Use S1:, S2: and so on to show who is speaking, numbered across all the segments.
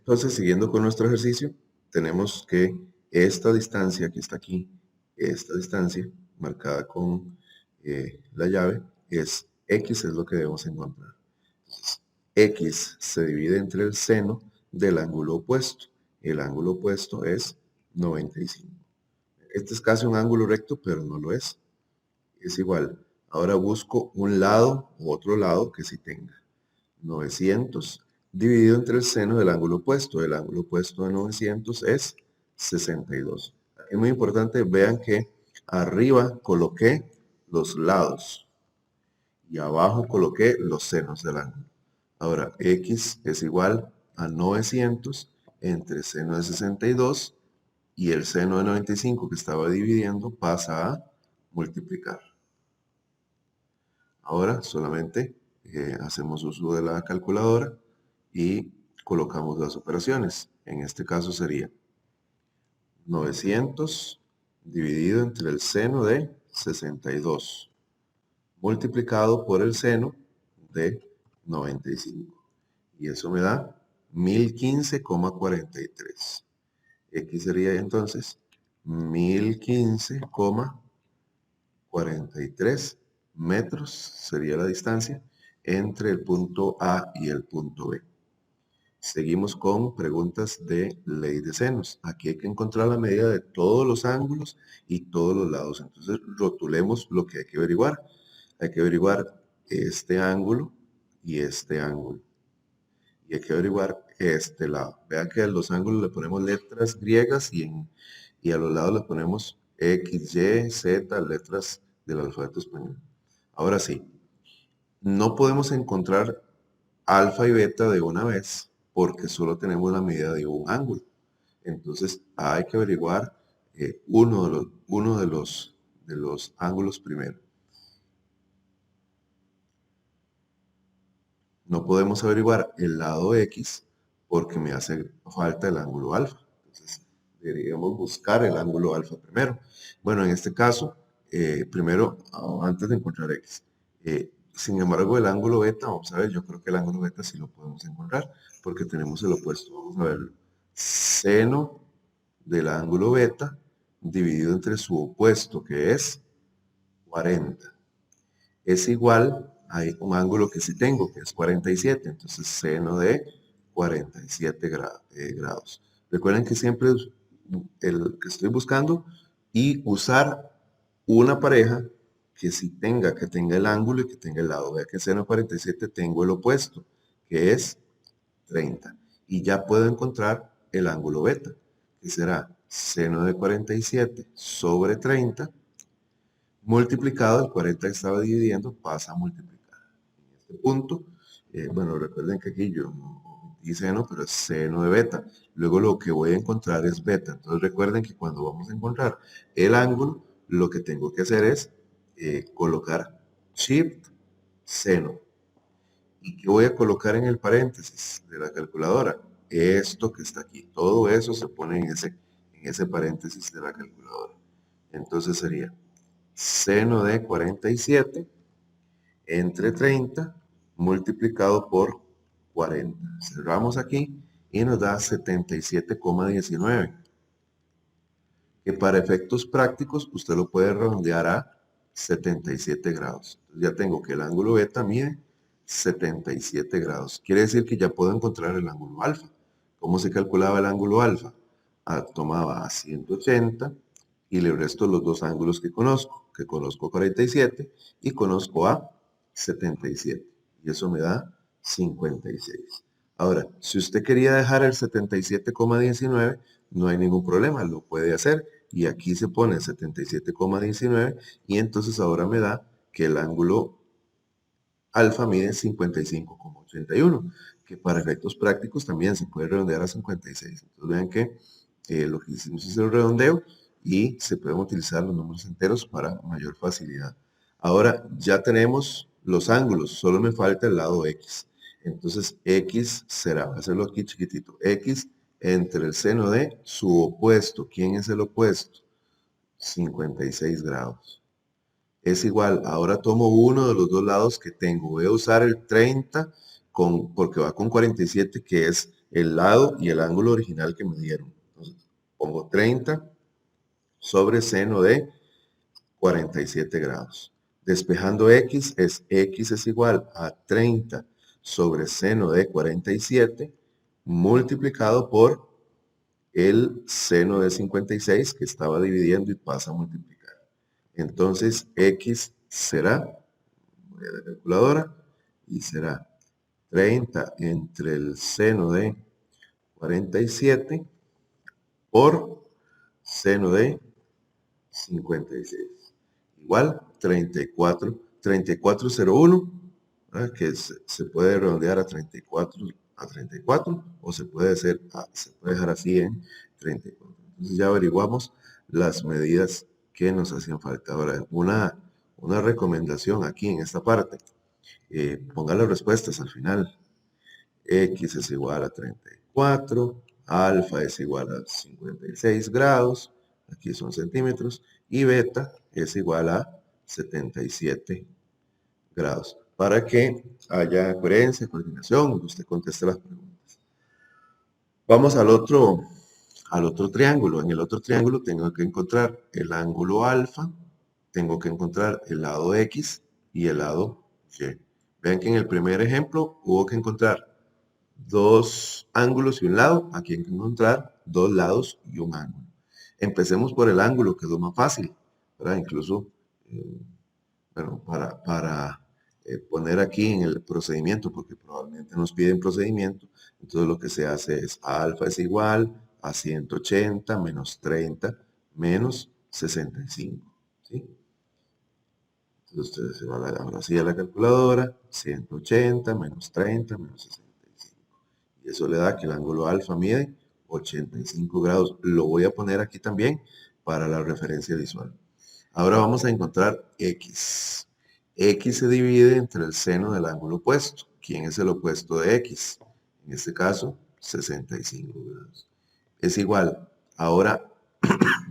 S1: Entonces, siguiendo con nuestro ejercicio, tenemos que esta distancia que está aquí, esta distancia marcada con la llave, es X, es lo que debemos encontrar. Entonces, X se divide entre el seno del ángulo opuesto. El ángulo opuesto es 95. Este es casi un ángulo recto, pero no lo es. Es igual. Ahora busco un lado u otro lado que sí tenga. 900 dividido entre el seno del ángulo opuesto. El ángulo opuesto de 900 es 62. Es muy importante, vean que arriba coloqué los lados y abajo coloqué los senos del ángulo. Ahora, X es igual a 900 entre seno de 62 y el seno de 95 que estaba dividiendo pasa a multiplicar. Ahora solamente hacemos uso de la calculadora y colocamos las operaciones. En este caso sería 900 dividido entre el seno de 62 multiplicado por el seno de 95. Y eso me da 1015,43. X sería entonces 1015,43 metros, sería la distancia entre el punto A y el punto B. Seguimos con preguntas de ley de senos. Aquí hay que encontrar la medida de todos los ángulos y todos los lados. Entonces, rotulemos lo que hay que averiguar. Hay que averiguar este ángulo y este ángulo. Y hay que averiguar este lado. Vean que a los ángulos le ponemos letras griegas y a los lados le ponemos X, Y, Z, letras del alfabeto español. Ahora sí, no podemos encontrar alfa y beta de una vez porque solo tenemos la medida de un ángulo. Entonces hay que averiguar uno de los ángulos primero. No podemos averiguar el lado X porque me hace falta el ángulo alfa. Entonces deberíamos buscar el ángulo alfa primero. Bueno, en este caso, primero, antes de encontrar X. Sin embargo, el ángulo beta, vamos a ver, yo creo que el ángulo beta sí lo podemos encontrar porque tenemos el opuesto. Vamos a verlo. Seno del ángulo beta dividido entre su opuesto, que es 40. Es igual a un ángulo que sí tengo, que es 47. Entonces, seno de 47 grados. Recuerden que siempre es el que estoy buscando y usar una pareja que sí que tenga el ángulo y que tenga el lado. Vea que seno de 47 tengo el opuesto, que es 30. Y ya puedo encontrar el ángulo beta, que será seno de 47 sobre 30 multiplicado, el 40 que estaba dividiendo pasa a multiplicar. En este punto, bueno, recuerden que aquí yo no di seno, pero es seno de beta. Luego lo que voy a encontrar es beta. Entonces recuerden que cuando vamos a encontrar el ángulo, lo que tengo que hacer es colocar shift seno. ¿Y qué voy a colocar en el paréntesis de la calculadora? Esto que está aquí. Todo eso se pone en ese paréntesis de la calculadora. Entonces sería seno de 47 entre 30 multiplicado por 40. Cerramos aquí y nos da 77,19. Que para efectos prácticos usted lo puede redondear a 77 grados. Entonces ya tengo que el ángulo beta mide 77 grados. Quiere decir que ya puedo encontrar el ángulo alfa. ¿Cómo se calculaba el ángulo alfa? Tomaba a 180 y le resto los dos ángulos que conozco 47 y conozco a 77. Y eso me da 56. Ahora, si usted quería dejar el 77,19, no hay ningún problema, lo puede hacer. Y aquí se pone 77,19 y entonces ahora me da que el ángulo alfa mide 55,81, que para efectos prácticos también se puede redondear a 56. Entonces vean que lo que hicimos es el redondeo y se pueden utilizar los números enteros para mayor facilidad. Ahora ya tenemos los ángulos, solo me falta el lado X. Entonces X será, voy a hacerlo aquí chiquitito, X entre el seno de su opuesto. ¿Quién es el opuesto? 56 grados. Es igual, ahora tomo uno de los dos lados que tengo. Voy a usar el 30 porque va con 47, que es el lado y el ángulo original que me dieron. Entonces, pongo 30 sobre seno de 47 grados. Despejando x es igual a 30 sobre seno de 47 multiplicado por el seno de 56 que estaba dividiendo y pasa a multiplicar. Entonces, x será, voy a la calculadora, y será 30 entre el seno de 47 por seno de 56. Igual 3401, ¿verdad? Que se puede redondear a 34 o se puede dejar así en 34. Entonces ya averiguamos las medidas que nos hacían falta. Ahora, una recomendación aquí en esta parte. Ponga las respuestas al final. X es igual a 34, alfa es igual a 56 grados, aquí son centímetros, y beta es igual a 77 grados. Para que haya coherencia, coordinación, usted conteste las preguntas. Vamos al otro triángulo. En el otro triángulo tengo que encontrar el ángulo alfa, tengo que encontrar el lado X y el lado Y. Vean que en el primer ejemplo hubo que encontrar dos ángulos y un lado, aquí hay que encontrar dos lados y un ángulo. Empecemos por el ángulo, que es lo más fácil, ¿verdad? Incluso, bueno, para poner aquí en el procedimiento, porque probablemente nos piden procedimiento, entonces lo que se hace es alfa es igual a 180 menos 30 menos 65, ¿sí? Entonces ustedes se van ahora sí a la calculadora, 180 menos 30 menos 65. Y eso le da que el ángulo alfa mide 85 grados. Lo voy a poner aquí también para la referencia visual. Ahora vamos a encontrar X. X se divide entre el seno del ángulo opuesto. ¿Quién es el opuesto de X? En este caso, 65 grados. Es igual. Ahora,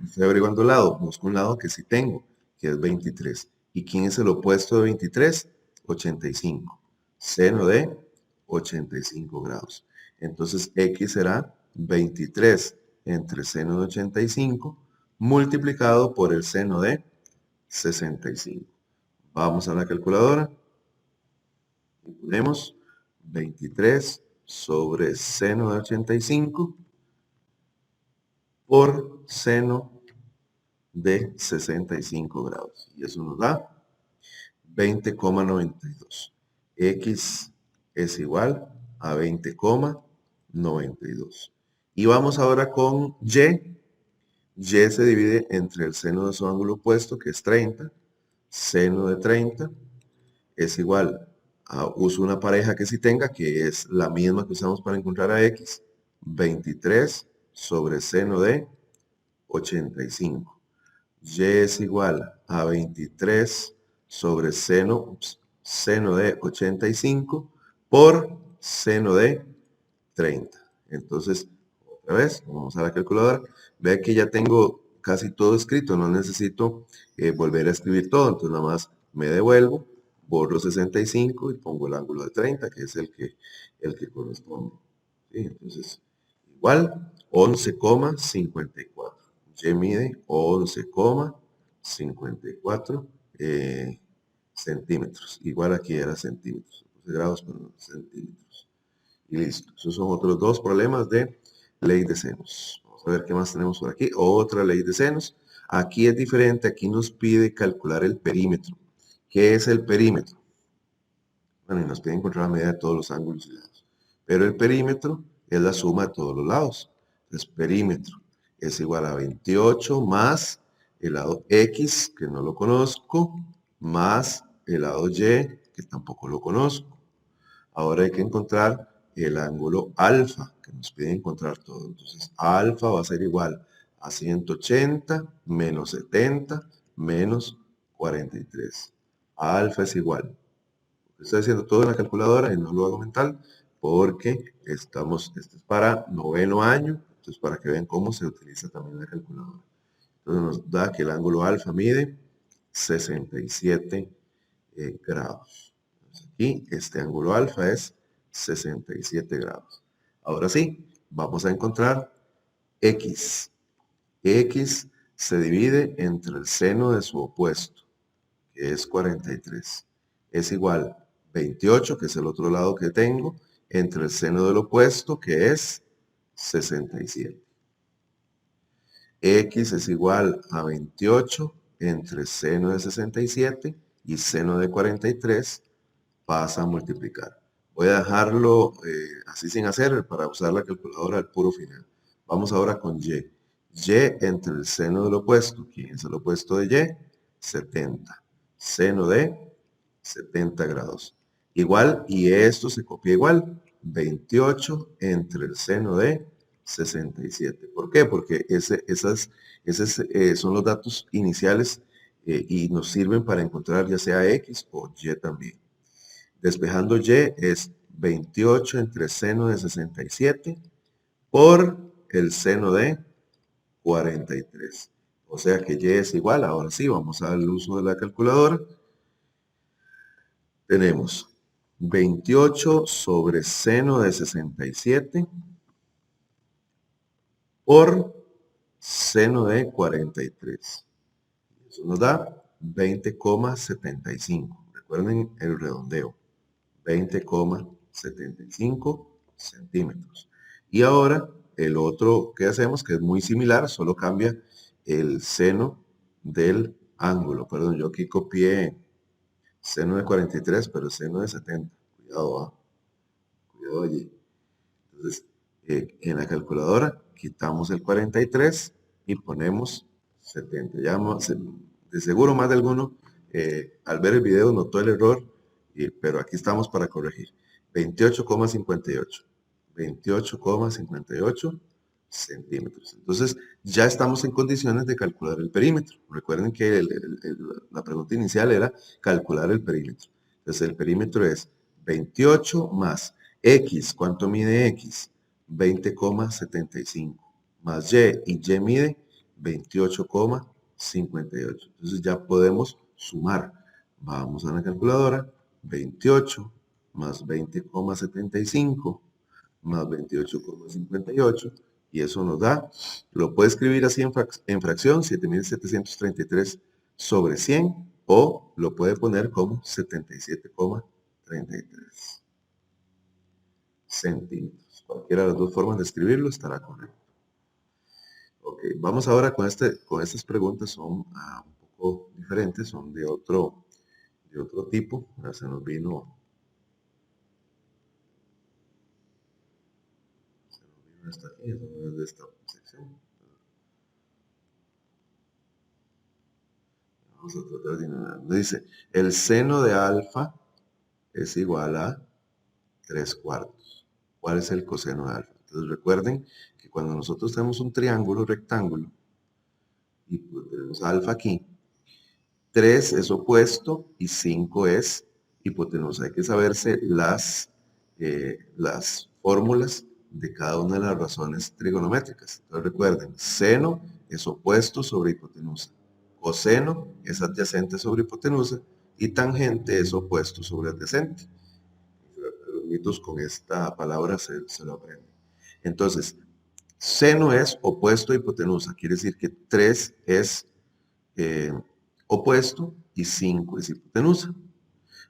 S1: estoy averiguando el lado. Busco un lado que sí tengo, que es 23. ¿Y quién es el opuesto de 23? 85. Seno de 85 grados. Entonces, X será 23 entre seno de 85 multiplicado por el seno de 65. Vamos a la calculadora y ponemos 23 sobre seno de 85 por seno de 65 grados. Y eso nos da 20,92. X es igual a 20,92. Y vamos ahora con Y. Y se divide entre el seno de su ángulo opuesto, que es 30. Seno de 30 es igual a, uso una pareja que sí tenga, que es la misma que usamos para encontrar a X, 23 sobre seno de 85. Y es igual a 23 sobre seno de 85 por seno de 30. Entonces, otra vez, vamos a la calculadora. Ve que ya tengo casi todo escrito, no necesito volver a escribir todo. Entonces, nada más me devuelvo, borro 65 y pongo el ángulo de 30, que es el que corresponde. ¿Sí? Entonces, igual, 11,54. Y mide 11,54 centímetros. Igual aquí era centímetros. Grados, pero centímetros. Y listo. Esos son otros dos problemas de ley de senos. Vamos a ver qué más tenemos por aquí. Otra ley de senos. Aquí es diferente. Aquí nos pide calcular el perímetro. ¿Qué es el perímetro? Bueno, y nos pide encontrar la medida de todos los ángulos y lados. Pero el perímetro es la suma de todos los lados. Entonces, perímetro es igual a 28 más el lado X, que no lo conozco, más el lado Y, que tampoco lo conozco. Ahora hay que encontrar el ángulo alfa, que nos pide encontrar todo. Entonces, alfa va a ser igual a 180 menos 70 menos 43. Alfa es igual. Estoy haciendo todo en la calculadora y no lo hago mental porque esto es para noveno año, entonces para que vean cómo se utiliza también la calculadora. Entonces nos da que el ángulo alfa mide 67 grados. Entonces aquí este ángulo alfa es 67 grados. Ahora sí, vamos a encontrar x. X se divide entre el seno de su opuesto, que es 43. Es igual a 28, que es el otro lado que tengo, entre el seno del opuesto, que es 67. X es igual a 28 entre seno de 67 y seno de 43 pasa a multiplicar. Voy a dejarlo así sin hacer para usar la calculadora al puro final. Vamos ahora con Y. Y entre el seno del opuesto. ¿Quién es el opuesto de Y? 70. Seno de 70 grados. Igual, y esto se copia igual. 28 entre el seno de 67. ¿Por qué? Porque esos son los datos iniciales y nos sirven para encontrar ya sea X o Y también. Despejando Y es 28 entre seno de 67 por el seno de 43. O sea que Y es igual, ahora sí, vamos a dar el uso de la calculadora. Tenemos 28 sobre seno de 67 por seno de 43. Eso nos da 20,75. Recuerden el redondeo. 20,75 centímetros. Y ahora el otro que hacemos, que es muy similar, solo cambia el seno del ángulo. Perdón, yo aquí copié seno de 43, pero seno de 70. Cuidado, cuidado allí. Entonces, en la calculadora quitamos el 43 y ponemos 70. Ya de seguro más de alguno al ver el video notó el error, pero aquí estamos para corregir. 28,58. 28,58 centímetros. Entonces, ya estamos en condiciones de calcular el perímetro. Recuerden que la pregunta inicial era calcular el perímetro. Entonces, el perímetro es 28 más X. ¿Cuánto mide X? 20,75. Más y Y mide 28,58. Entonces, ya podemos sumar. Vamos a la calculadora. 28 más 20,75 más 28,58 y eso nos da, lo puede escribir así en fracción, 7.733 sobre 100 o lo puede poner como 77,33 centímetros. Cualquiera de las dos formas de escribirlo estará correcto. Ok, vamos ahora con estas preguntas, son un poco diferentes, son de otro tipo. Ahora se nos vino hasta aquí, eso no es de esta sección. Vamos a tratar de ignorar. Dice, el seno de alfa es igual a 3/4. ¿Cuál es el coseno de alfa? Entonces recuerden que cuando nosotros tenemos un triángulo rectángulo y pues tenemos alfa aquí, 3 es opuesto y 5 es hipotenusa. Hay que saberse las fórmulas de cada una de las razones trigonométricas. Entonces recuerden, seno es opuesto sobre hipotenusa, coseno es adyacente sobre hipotenusa y tangente es opuesto sobre adyacente. Los mitos con esta palabra se lo aprenden. Entonces, seno es opuesto a hipotenusa, quiere decir que 3 es opuesto y 5 es hipotenusa.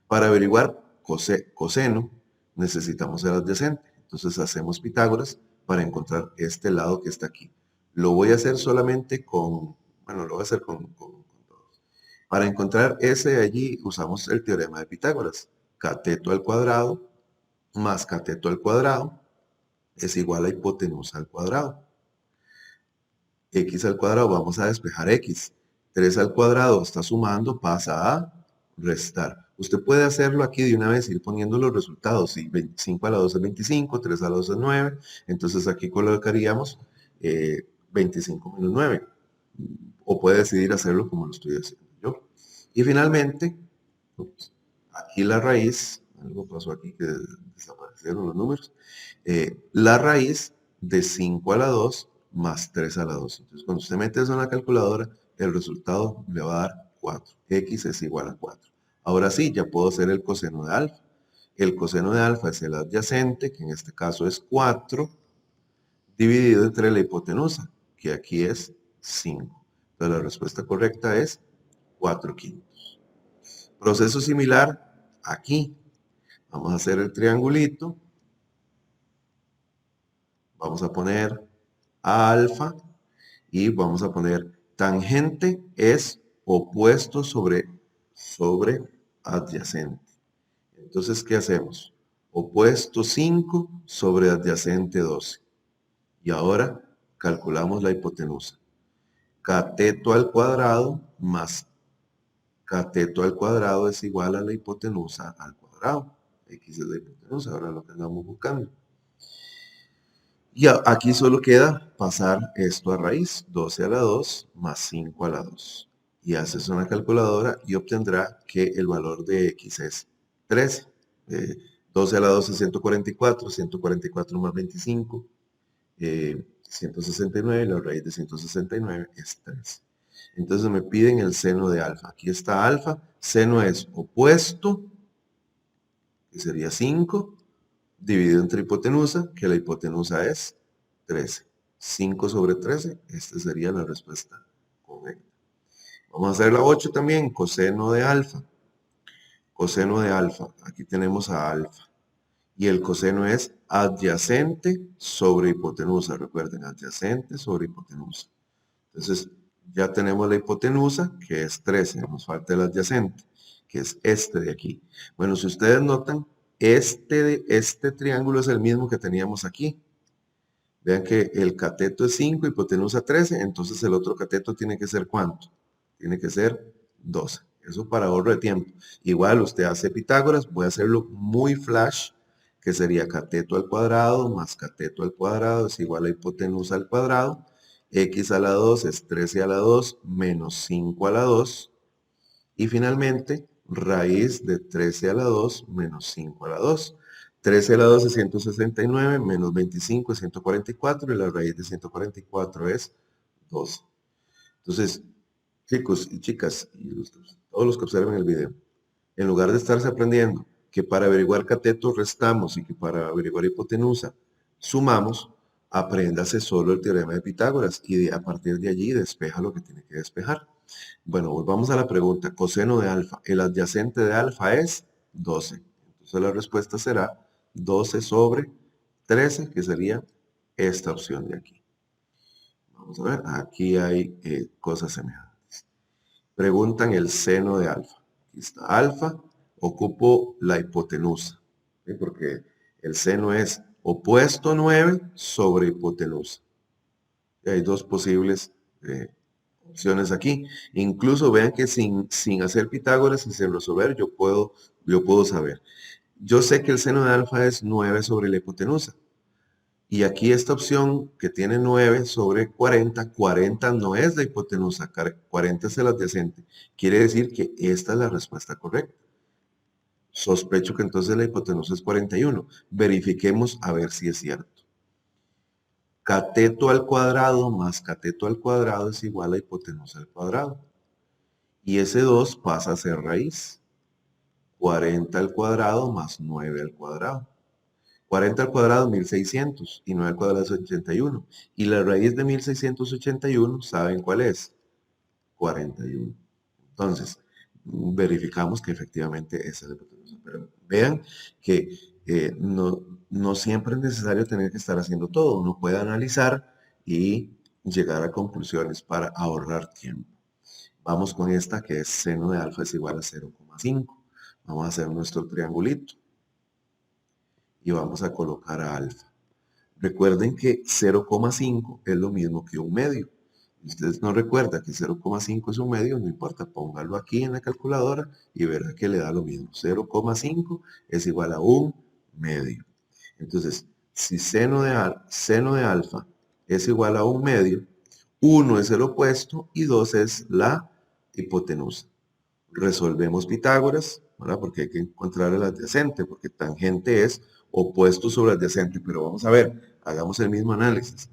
S1: Para averiguar coseno necesitamos el adyacente. Entonces hacemos Pitágoras para encontrar este lado que está aquí. Lo voy a hacer solamente lo voy a hacer con todos. Para encontrar ese de allí usamos el teorema de Pitágoras. Cateto al cuadrado más cateto al cuadrado es igual a hipotenusa al cuadrado. X al cuadrado, vamos a despejar X. 3 al cuadrado está sumando, pasa a restar. Usted puede hacerlo aquí de una vez, ir poniendo los resultados. Si 25 a la 2 es 25, 3 a la 2 es 9, entonces aquí colocaríamos 25 menos 9. O puede decidir hacerlo como lo estoy haciendo yo. Y finalmente, aquí la raíz, algo pasó aquí que desaparecieron los números, la raíz de 5 a la 2 más 3 a la 2. Entonces, cuando usted mete eso en la calculadora, el resultado le va a dar 4. X es igual a 4. Ahora sí, ya puedo hacer el coseno de alfa. el coseno de alfa es el adyacente, que en este caso es 4, dividido entre la hipotenusa, que aquí es 5. Entonces la respuesta correcta es 4/5. Proceso similar aquí. Vamos a hacer el triangulito. Vamos a poner alfa y vamos a poner tangente es opuesto sobre adyacente. Entonces, ¿qué hacemos? Opuesto 5 sobre adyacente 12. Y ahora calculamos la hipotenusa. Cateto al cuadrado más cateto al cuadrado es igual a la hipotenusa al cuadrado. X es la hipotenusa, ahora lo que andamos buscando. Y aquí solo queda pasar esto a raíz, 12 a la 2 más 5 a la 2. Y haces una calculadora y obtendrá que el valor de X es 13. 12 a la 2 es 144, 144 más 25, 169, la raíz de 169 es 13. Entonces me piden el seno de alfa. Aquí está alfa, seno es opuesto, que sería 5, dividido entre hipotenusa, que la hipotenusa es 13. 5 sobre 13, esta sería la respuesta correcta. Vamos a hacer la 8 también, coseno de alfa. Coseno de alfa, aquí tenemos a alfa. Y el coseno es adyacente sobre hipotenusa. Recuerden, adyacente sobre hipotenusa. Entonces, ya tenemos la hipotenusa, que es 13. Nos falta el adyacente, que es este de aquí. Bueno, si ustedes notan, este triángulo es el mismo que teníamos aquí. Vean que el cateto es 5, hipotenusa 13, entonces el otro cateto tiene que ser ¿cuánto? Tiene que ser 12. Eso para ahorro de tiempo. Igual usted hace Pitágoras, voy a hacerlo muy flash, que sería cateto al cuadrado más cateto al cuadrado es igual a hipotenusa al cuadrado. X a la 2 es 13 a la 2 menos 5 a la 2. Y finalmente, raíz de 13 a la 2 menos 5 a la 2. 13 a la 2 es 169, menos 25 es 144 y la raíz de 144 es 12. Entonces, chicos y chicas, y todos los que observen el video, en lugar de estarse aprendiendo que para averiguar cateto restamos y que para averiguar hipotenusa sumamos, apréndase solo el teorema de Pitágoras y a partir de allí despeja lo que tiene que despejar. Bueno, volvamos a la pregunta. Coseno de alfa. El adyacente de alfa es 12. Entonces la respuesta será 12 sobre 13, que sería esta opción de aquí. Vamos a ver, aquí hay cosas semejantes. Preguntan el seno de alfa. Aquí está alfa, ocupo la hipotenusa, ¿sí? Porque el seno es opuesto 9 sobre hipotenusa. Y hay dos posibles opciones aquí. Incluso vean que sin hacer Pitágoras y sin resolver, yo puedo saber. Yo sé que el seno de alfa es 9 sobre la hipotenusa. Y aquí esta opción que tiene 9 sobre 40, 40 no es la hipotenusa, 40 es el adyacente. Quiere decir que esta es la respuesta correcta. Sospecho que entonces la hipotenusa es 41. Verifiquemos a ver si es cierto. Cateto al cuadrado más cateto al cuadrado es igual a hipotenusa al cuadrado. Y ese 2 pasa a ser raíz. 40 al cuadrado más 9 al cuadrado. 40 al cuadrado, 1600, y 9 al cuadrado es 81. Y la raíz de 1681, ¿saben cuál es? 41. Entonces, verificamos que efectivamente esa es la hipotenusa. Pero vean que no siempre es necesario tener que estar haciendo todo. Uno puede analizar y llegar a conclusiones para ahorrar tiempo. Vamos con esta que es seno de alfa es igual a 0,5. Vamos a hacer nuestro triangulito y vamos a colocar a alfa. Recuerden que 0,5 es lo mismo que un medio. Si ustedes no recuerdan que 0,5 es un medio, no importa, póngalo aquí en la calculadora y verá que le da lo mismo. 0,5 es igual a un medio. Entonces, si seno de alfa es igual a un medio, 1 es el opuesto y 2 es la hipotenusa. Resolvemos Pitágoras, ¿verdad? Porque hay que encontrar el adyacente, porque tangente es opuesto sobre adyacente. Pero vamos a ver, hagamos el mismo análisis.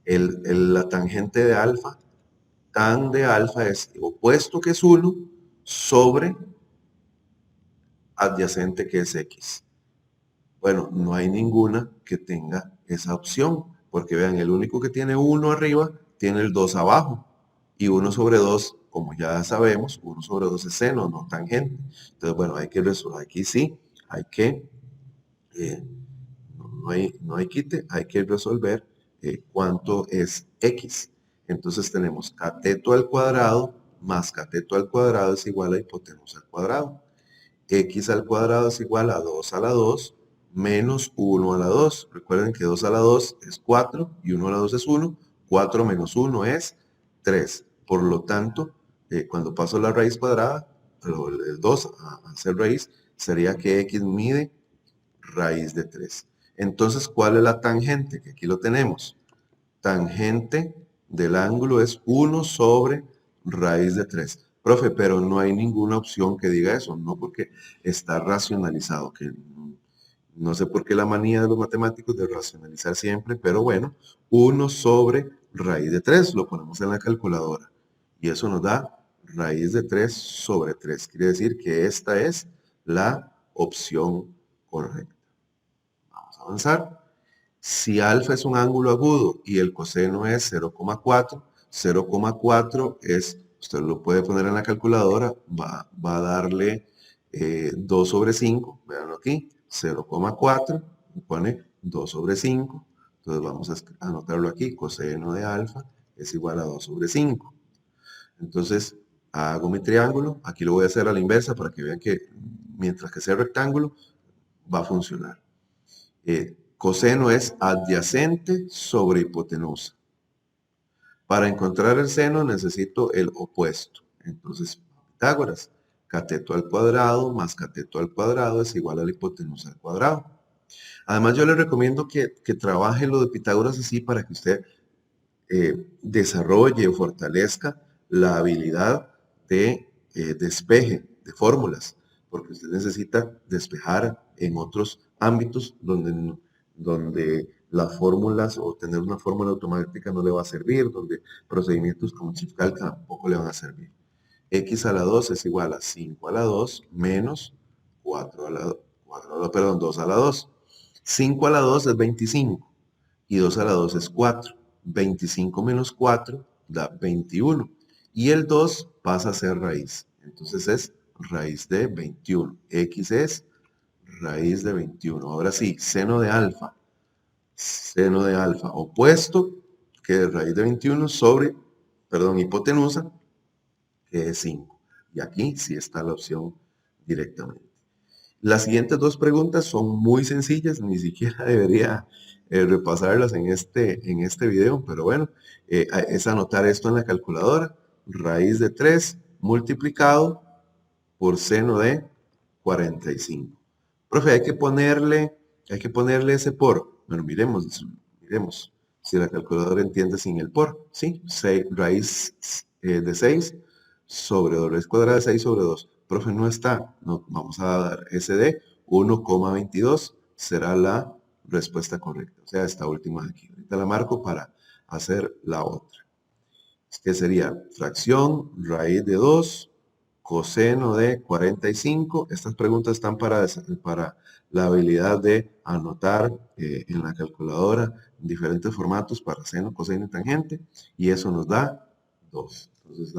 S1: La tangente de alfa, tan de alfa es opuesto que es 1 sobre adyacente que es X. Bueno, no hay ninguna que tenga esa opción, porque vean, el único que tiene 1 arriba tiene el 2 abajo, y 1 sobre 2, como ya sabemos, 1 sobre 2 es seno, no tangente. Entonces, bueno, hay que resolver, aquí sí, hay que, no hay quite, hay que resolver cuánto es x. Entonces tenemos cateto al cuadrado más cateto al cuadrado es igual a hipotenusa al cuadrado. X al cuadrado es igual a 2 a la 2 menos 1 a la 2. Recuerden que 2 a la 2 es 4 y 1 a la 2 es 1. 4 menos 1 es 3. Por lo tanto, cuando paso la raíz cuadrada, el 2 a ser raíz, sería que x mide raíz de 3. Entonces, ¿cuál es la tangente? Que aquí lo tenemos. Tangente del ángulo es 1 sobre raíz de 3. Profe, pero no hay ninguna opción que diga eso, no, porque está racionalizado, que no sé por qué la manía de los matemáticos de racionalizar siempre, pero bueno, 1 sobre raíz de 3, lo ponemos en la calculadora y eso nos da raíz de 3 sobre 3. Quiere decir que esta es la opción correcta. Vamos a avanzar. Si alfa es un ángulo agudo y el coseno es 0,4, 0,4 es, usted lo puede poner en la calculadora, va a darle 2 sobre 5, véanlo aquí, 0,4, pone 2 sobre 5, entonces vamos a anotarlo aquí, coseno de alfa es igual a 2 sobre 5. Entonces hago mi triángulo, aquí lo voy a hacer a la inversa para que vean que mientras que sea rectángulo va a funcionar. Coseno es adyacente sobre hipotenusa. Para encontrar el seno necesito el opuesto. Entonces, Pitágoras, cateto al cuadrado más cateto al cuadrado es igual a la hipotenusa al cuadrado. Además, yo le recomiendo que trabaje lo de Pitágoras así para que usted desarrolle o fortalezca la habilidad de despeje de fórmulas, porque usted necesita despejar en otros ámbitos donde las fórmulas o tener una fórmula automática no le va a servir, donde procedimientos como Chifcal tampoco le van a servir. X a la 2 es igual a 5 a la 2 menos 4 a la 2 a la 2. 5 a la 2 es 25 y 2 a la 2 es 4. 25 menos 4 da 21. Y el 2 pasa a ser raíz. Entonces es raíz de 21. X es raíz de 21. Ahora sí, seno de alfa. Seno de alfa opuesto, que es raíz de 21 sobre, perdón, hipotenusa, que es 5. Y aquí sí está la opción directamente. Las siguientes dos preguntas son muy sencillas, ni siquiera debería repasarlas en este video, pero bueno, es anotar esto en la calculadora. Raíz de 3 multiplicado por seno de 45. Profe, hay que ponerle ese por. Bueno, miremos si la calculadora entiende sin el por. Sí, raíz de 6 sobre 2, raíz cuadrada de 6 sobre 2. Profe, no está. No, vamos a dar ese de 1,22 será la respuesta correcta. O sea, esta última de aquí. Ahorita la marco para hacer la otra. Que sería fracción, raíz de 2, coseno de 45. Estas preguntas están para la habilidad de anotar en la calculadora en diferentes formatos para seno, coseno y tangente. Y eso nos da 2. Entonces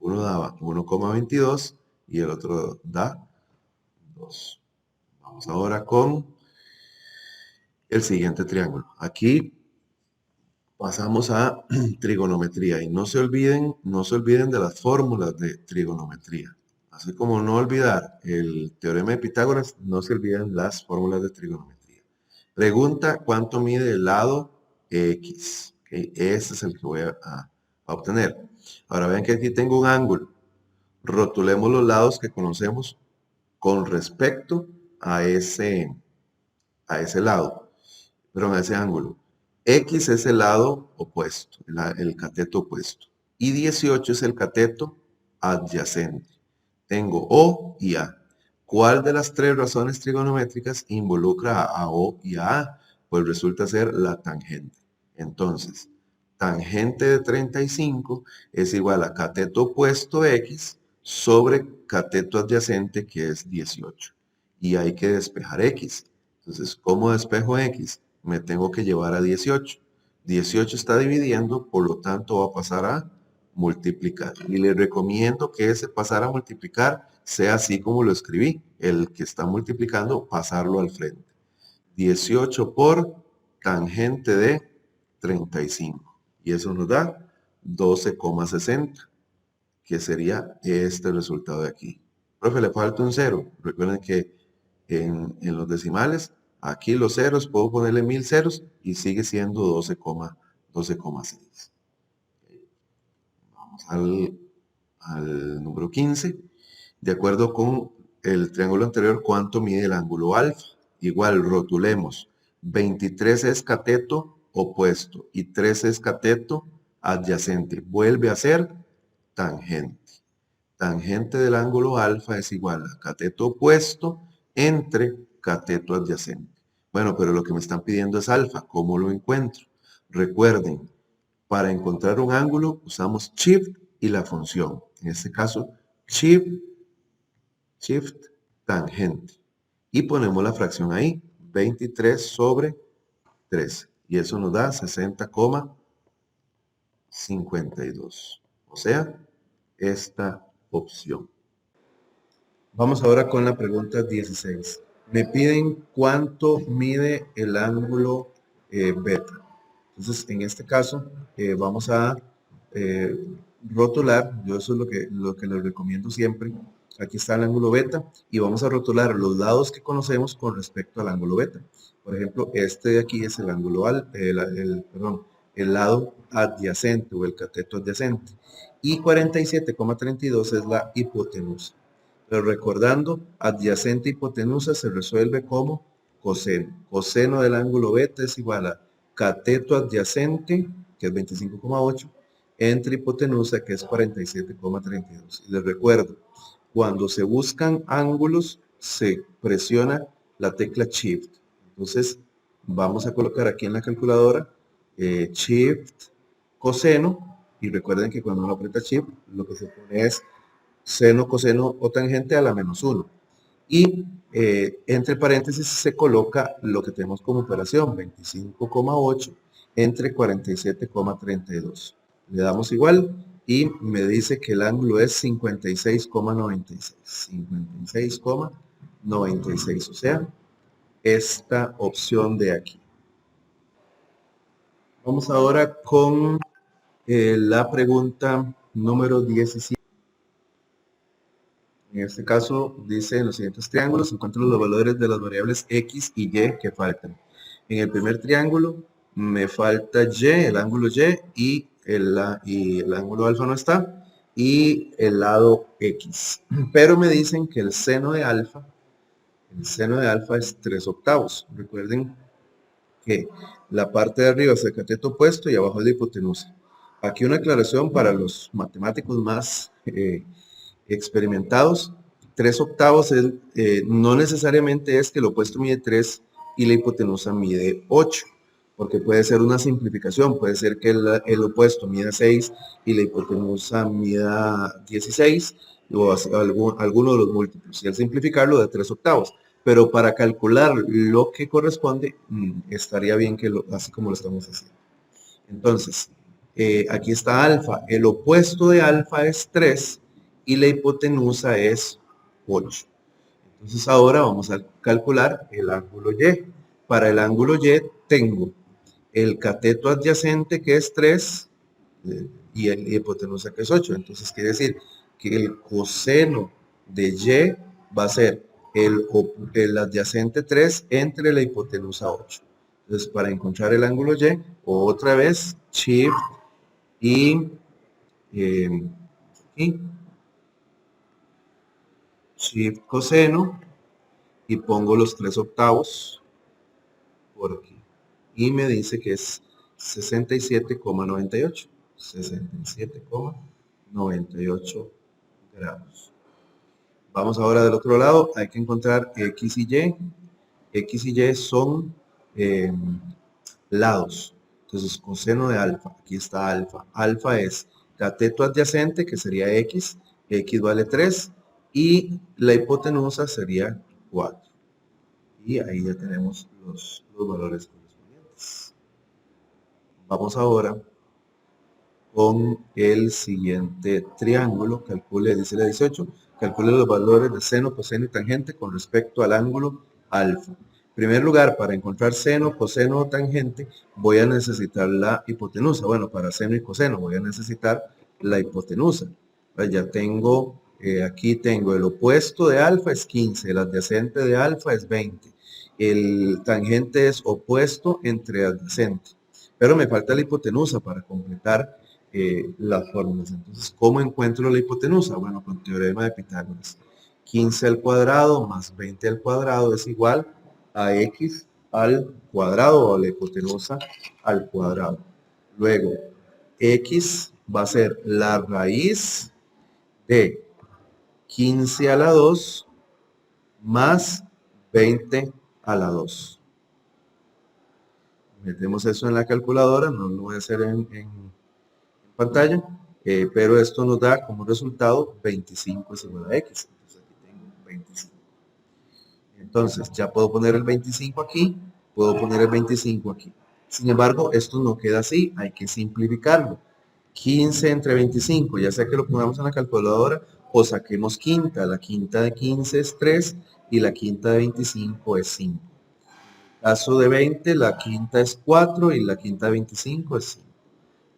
S1: uno daba 1,22 y el otro da 2. Vamos ahora con el siguiente triángulo. Aquí pasamos a trigonometría y no se olviden de las fórmulas de trigonometría. Así como no olvidar el teorema de Pitágoras, no se olviden las fórmulas de trigonometría. Pregunta, ¿cuánto mide el lado X? Okay, ese es el que voy a obtener. Ahora vean que aquí tengo un ángulo. Rotulemos los lados que conocemos con respecto a ese lado, perdón, a ese ángulo. X es el lado opuesto, el cateto opuesto. Y 18 es el cateto adyacente. Tengo O y A. ¿Cuál de las tres razones trigonométricas involucra a O y a A? Pues resulta ser la tangente. Entonces, tangente de 35 es igual a cateto opuesto X sobre cateto adyacente que es 18. Y hay que despejar X. Entonces, ¿cómo despejo X? Me tengo que llevar a 18. 18 está dividiendo, por lo tanto va a pasar a multiplicar. Y le recomiendo que ese pasar a multiplicar sea así como lo escribí. El que está multiplicando, pasarlo al frente. 18 por tangente de 35. Y eso nos da 12,60, que sería este resultado de aquí. Profe, le falta un cero. Recuerden que en los decimales, aquí los ceros, puedo ponerle 1000 ceros y sigue siendo 12,6. Vamos al número 15. De acuerdo con el triángulo anterior, ¿cuánto mide el ángulo alfa? Igual, rotulemos. 23 es cateto opuesto y 3 es cateto adyacente. Vuelve a ser tangente. Tangente del ángulo alfa es igual a cateto opuesto entre cateto adyacente. Bueno, pero lo que me están pidiendo es alfa. ¿Cómo lo encuentro? Recuerden, para encontrar un ángulo usamos shift y la función. En este caso, shift tangente. Y ponemos la fracción ahí, 23 sobre 13. Y eso nos da 60,52. O sea, esta opción. Vamos ahora con la pregunta 16. Me piden cuánto mide el ángulo beta. Entonces, en este caso, vamos a eh, rotular. Yo eso es lo que les recomiendo siempre. Aquí está el ángulo beta y vamos a rotular los lados que conocemos con respecto al ángulo beta. Por ejemplo, este de aquí es el ángulo el lado adyacente o el cateto adyacente. Y 47,32 es la hipotenusa. Pero recordando, adyacente a hipotenusa se resuelve como coseno. Coseno del ángulo beta es igual a cateto adyacente, que es 25,8, entre hipotenusa, que es 47,32. Y les recuerdo, cuando se buscan ángulos, se presiona la tecla Shift. Entonces, vamos a colocar aquí en la calculadora Shift coseno, y recuerden que cuando uno aprieta Shift, lo que se pone es seno, coseno o tangente a la menos 1. Y entre paréntesis se coloca lo que tenemos como operación, 25,8 entre 47,32. Le damos igual y me dice que el ángulo es 56,96. 56,96, o sea, esta opción de aquí. Vamos ahora con la pregunta número 17. En este caso, dice en los siguientes triángulos, encuentro los valores de las variables X y Y que faltan. En el primer triángulo me falta Y, el ángulo Y, y el ángulo alfa no está, y el lado X. Pero me dicen que el seno de alfa es 3 octavos. Recuerden que la parte de arriba es el cateto opuesto y abajo es la hipotenusa. Aquí una aclaración para los matemáticos más experimentados. 3 octavos no necesariamente es que el opuesto mide 3 y la hipotenusa mide 8, porque puede ser una simplificación, puede ser que el opuesto mida 6 y la hipotenusa mida 16, o alguno de los múltiplos, y al simplificarlo da 3 octavos. Pero para calcular lo que corresponde, estaría bien que así como lo estamos haciendo. Entonces, aquí está alfa. El opuesto de alfa es 3 y la hipotenusa es 8. Entonces ahora vamos a calcular el ángulo Y. Para el ángulo Y tengo el cateto adyacente que es 3 y la hipotenusa que es 8. Entonces quiere decir que el coseno de Y va a ser el adyacente 3 entre la hipotenusa 8. Entonces para encontrar el ángulo Y, otra vez Shift y aquí, Shift coseno y pongo los 3 octavos por aquí. Y me dice que es 67,98. 67,98 grados. Vamos ahora del otro lado. Hay que encontrar X y Y. X y Y son lados. Entonces, coseno de alfa. Aquí está alfa. Alfa es cateto adyacente, que sería X. X vale 3. Y la hipotenusa sería 4. Y ahí ya tenemos los valores correspondientes. Vamos ahora con el siguiente triángulo. Calcule, dice la 18, calcule los valores de seno, coseno y tangente con respecto al ángulo alfa. En primer lugar, para encontrar seno, coseno o tangente, voy a necesitar la hipotenusa. Bueno, para seno y coseno voy a necesitar la hipotenusa. Ya tengo, aquí tengo el opuesto de alfa es 15, el adyacente de alfa es 20. El tangente es opuesto entre adyacente. Pero me falta la hipotenusa para completar las fórmulas. Entonces, ¿cómo encuentro la hipotenusa? Bueno, con teorema de Pitágoras. 15 al cuadrado más 20 al cuadrado es igual a x al cuadrado o la hipotenusa al cuadrado. Luego, x va a ser la raíz de 15 a la 2 más 20 a la 2. Metemos eso en la calculadora, no lo voy a hacer en pantalla, pero esto nos da como resultado 25 es igual a x. Entonces aquí tengo 25. Entonces ya puedo poner el 25 aquí, puedo poner el 25 aquí. Sin embargo, esto no queda así, hay que simplificarlo. 15 entre 25, ya sea que lo pongamos en la calculadora o saquemos quinta. La quinta de 15 es 3 y la quinta de 25 es 5. Caso de 20, la quinta es 4 y la quinta de 25 es 5.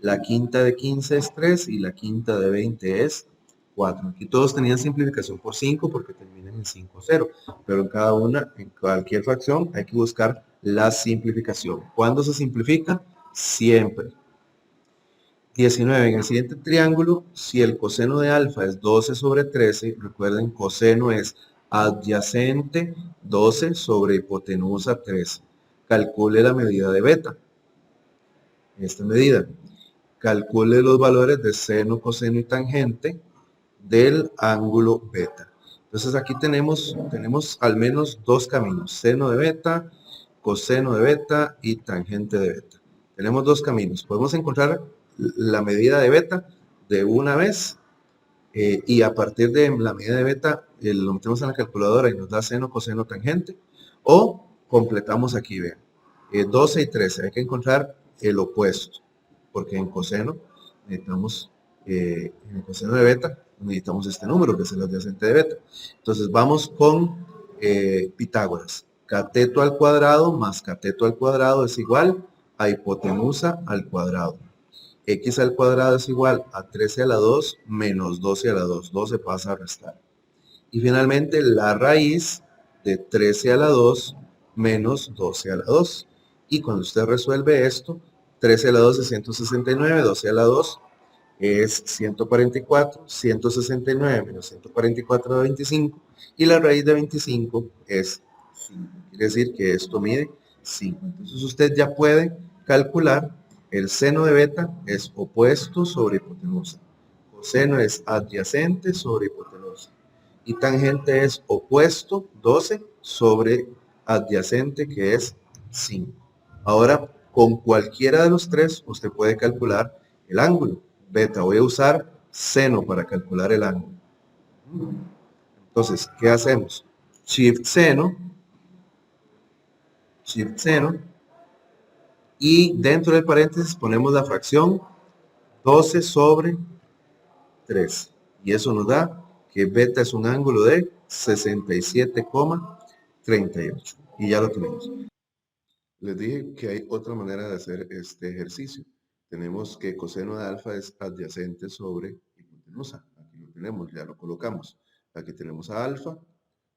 S1: La quinta de 15 es 3 y la quinta de 20 es 4. Aquí todos tenían simplificación por 5 porque terminan en 5, 0. Pero en cada una, en cualquier fracción, hay que buscar la simplificación. ¿Cuándo se simplifica? Siempre. 19. En el siguiente triángulo, si el coseno de alfa es 12 sobre 13, recuerden, coseno es adyacente 12 sobre hipotenusa 13. Calcule la medida de beta. Esta medida. Calcule los valores de seno, coseno y tangente del ángulo beta. Entonces aquí tenemos al menos dos caminos, seno de beta, coseno de beta y tangente de beta. Tenemos dos caminos. Podemos encontrar la medida de beta de una vez y a partir de la medida de beta lo metemos en la calculadora y nos da seno, coseno, tangente. O completamos aquí, vean. 12 y 13, hay que encontrar el opuesto, porque en coseno necesitamos, en el coseno de beta, necesitamos este número, que es el adyacente de beta. Entonces vamos con Pitágoras. Cateto al cuadrado más cateto al cuadrado es igual a hipotenusa al cuadrado. X al cuadrado es igual a 13 a la 2 menos 12 a la 2. 12 pasa a restar. Y finalmente la raíz de 13 a la 2 menos 12 a la 2. Y cuando usted resuelve esto, 13 a la 2 es 169, 12 a la 2 es 144, 169 menos 144 de 25 y la raíz de 25 es 5. Quiere decir que esto mide 5. Entonces usted ya puede calcular el seno de beta es opuesto sobre hipotenusa. Coseno es adyacente sobre hipotenusa. Y tangente es opuesto 12 sobre adyacente que es 5. Ahora, con cualquiera de los tres, usted puede calcular el ángulo. Beta, voy a usar seno para calcular el ángulo. Entonces, ¿qué hacemos? Shift seno, y dentro del paréntesis ponemos la fracción 12 sobre 3. Y eso nos da que beta es un ángulo de 67,38. Y ya lo tenemos. Les dije que hay otra manera de hacer este ejercicio. Tenemos que coseno de alfa es adyacente sobre hipotenusa. Aquí lo tenemos, ya lo colocamos. Aquí tenemos a alfa,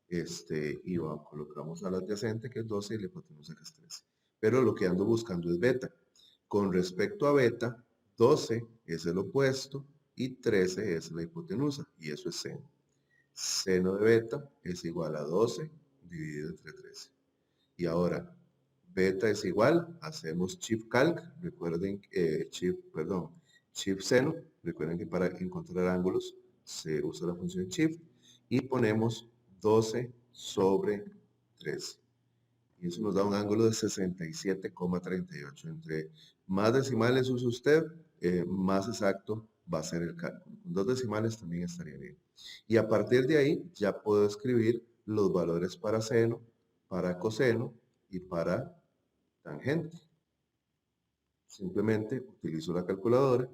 S1: y colocamos al adyacente que es 12 y la hipotenusa que es 13. Pero lo que ando buscando es beta. Con respecto a beta, 12 es el opuesto y 13 es la hipotenusa, y eso es seno. Seno de beta es igual a 12 dividido entre 13. Y ahora, beta es igual, hacemos shift calc, recuerden, shift seno, recuerden que para encontrar ángulos se usa la función shift, y ponemos 12 sobre 13. Y eso nos da un ángulo de 67,38. Entre más decimales use usted, más exacto va a ser el cálculo. Con dos decimales también estaría bien. Y a partir de ahí ya puedo escribir los valores para seno, para coseno y para tangente. Simplemente utilizo la calculadora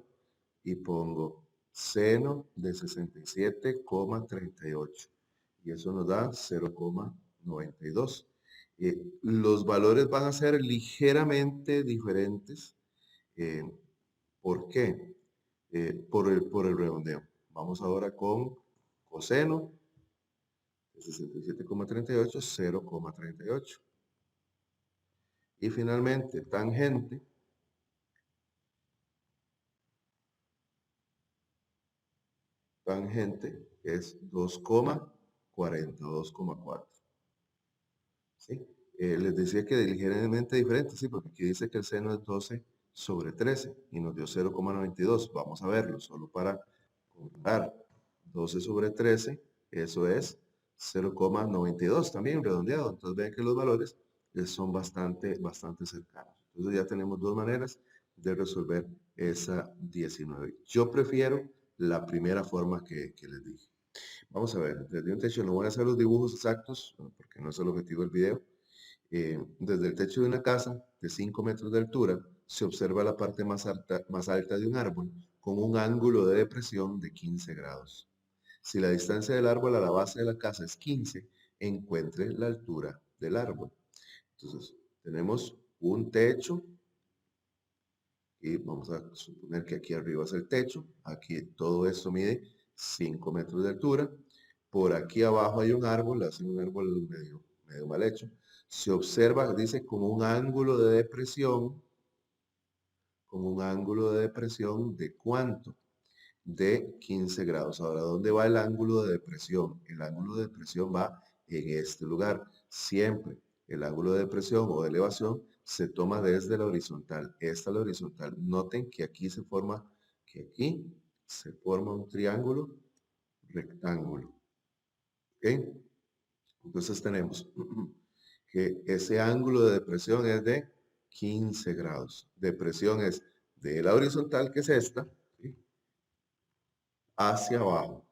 S1: y pongo seno de 67,38 y eso nos da 0,92. Los valores van a ser ligeramente diferentes. eh, ¿Por qué? Por el redondeo. Vamos ahora con coseno de 67,38, 0,38. Y finalmente, tangente es 2,40, 2,4. ¿Sí? Les decía que ligeramente diferente, sí, porque aquí dice que el seno es 12/13 y nos dio 0,92. Vamos a verlo, solo para comparar. 12/13, eso es 0,92 también redondeado. Entonces ven que los valores son bastante, bastante cercanos. Entonces ya tenemos dos maneras de resolver esa 19. Yo prefiero la primera forma que les dije. Vamos a ver, desde un techo no voy a hacer los dibujos exactos, porque no es el objetivo del video. Desde el techo de una casa de 5 metros de altura se observa la parte más alta de un árbol con un ángulo de depresión de 15 grados. Si la distancia del árbol a la base de la casa es 15, encuentre la altura del árbol. Entonces, tenemos un techo y vamos a suponer que aquí arriba es el techo. Aquí todo esto mide 5 metros de altura. Por aquí abajo hay un árbol, hace un árbol medio mal hecho. Se observa, dice, como un ángulo de depresión. Con un ángulo de depresión ¿de cuánto? De 15 grados. Ahora, ¿dónde va el ángulo de depresión? El ángulo de depresión va en este lugar. Siempre el ángulo de depresión o de elevación se toma desde la horizontal. Esta es la horizontal. Noten que aquí se forma un triángulo rectángulo. ¿Ok? Entonces tenemos que ese ángulo de depresión es de 15 grados. Depresión es de la horizontal, que es esta, ¿sí?, hacia abajo,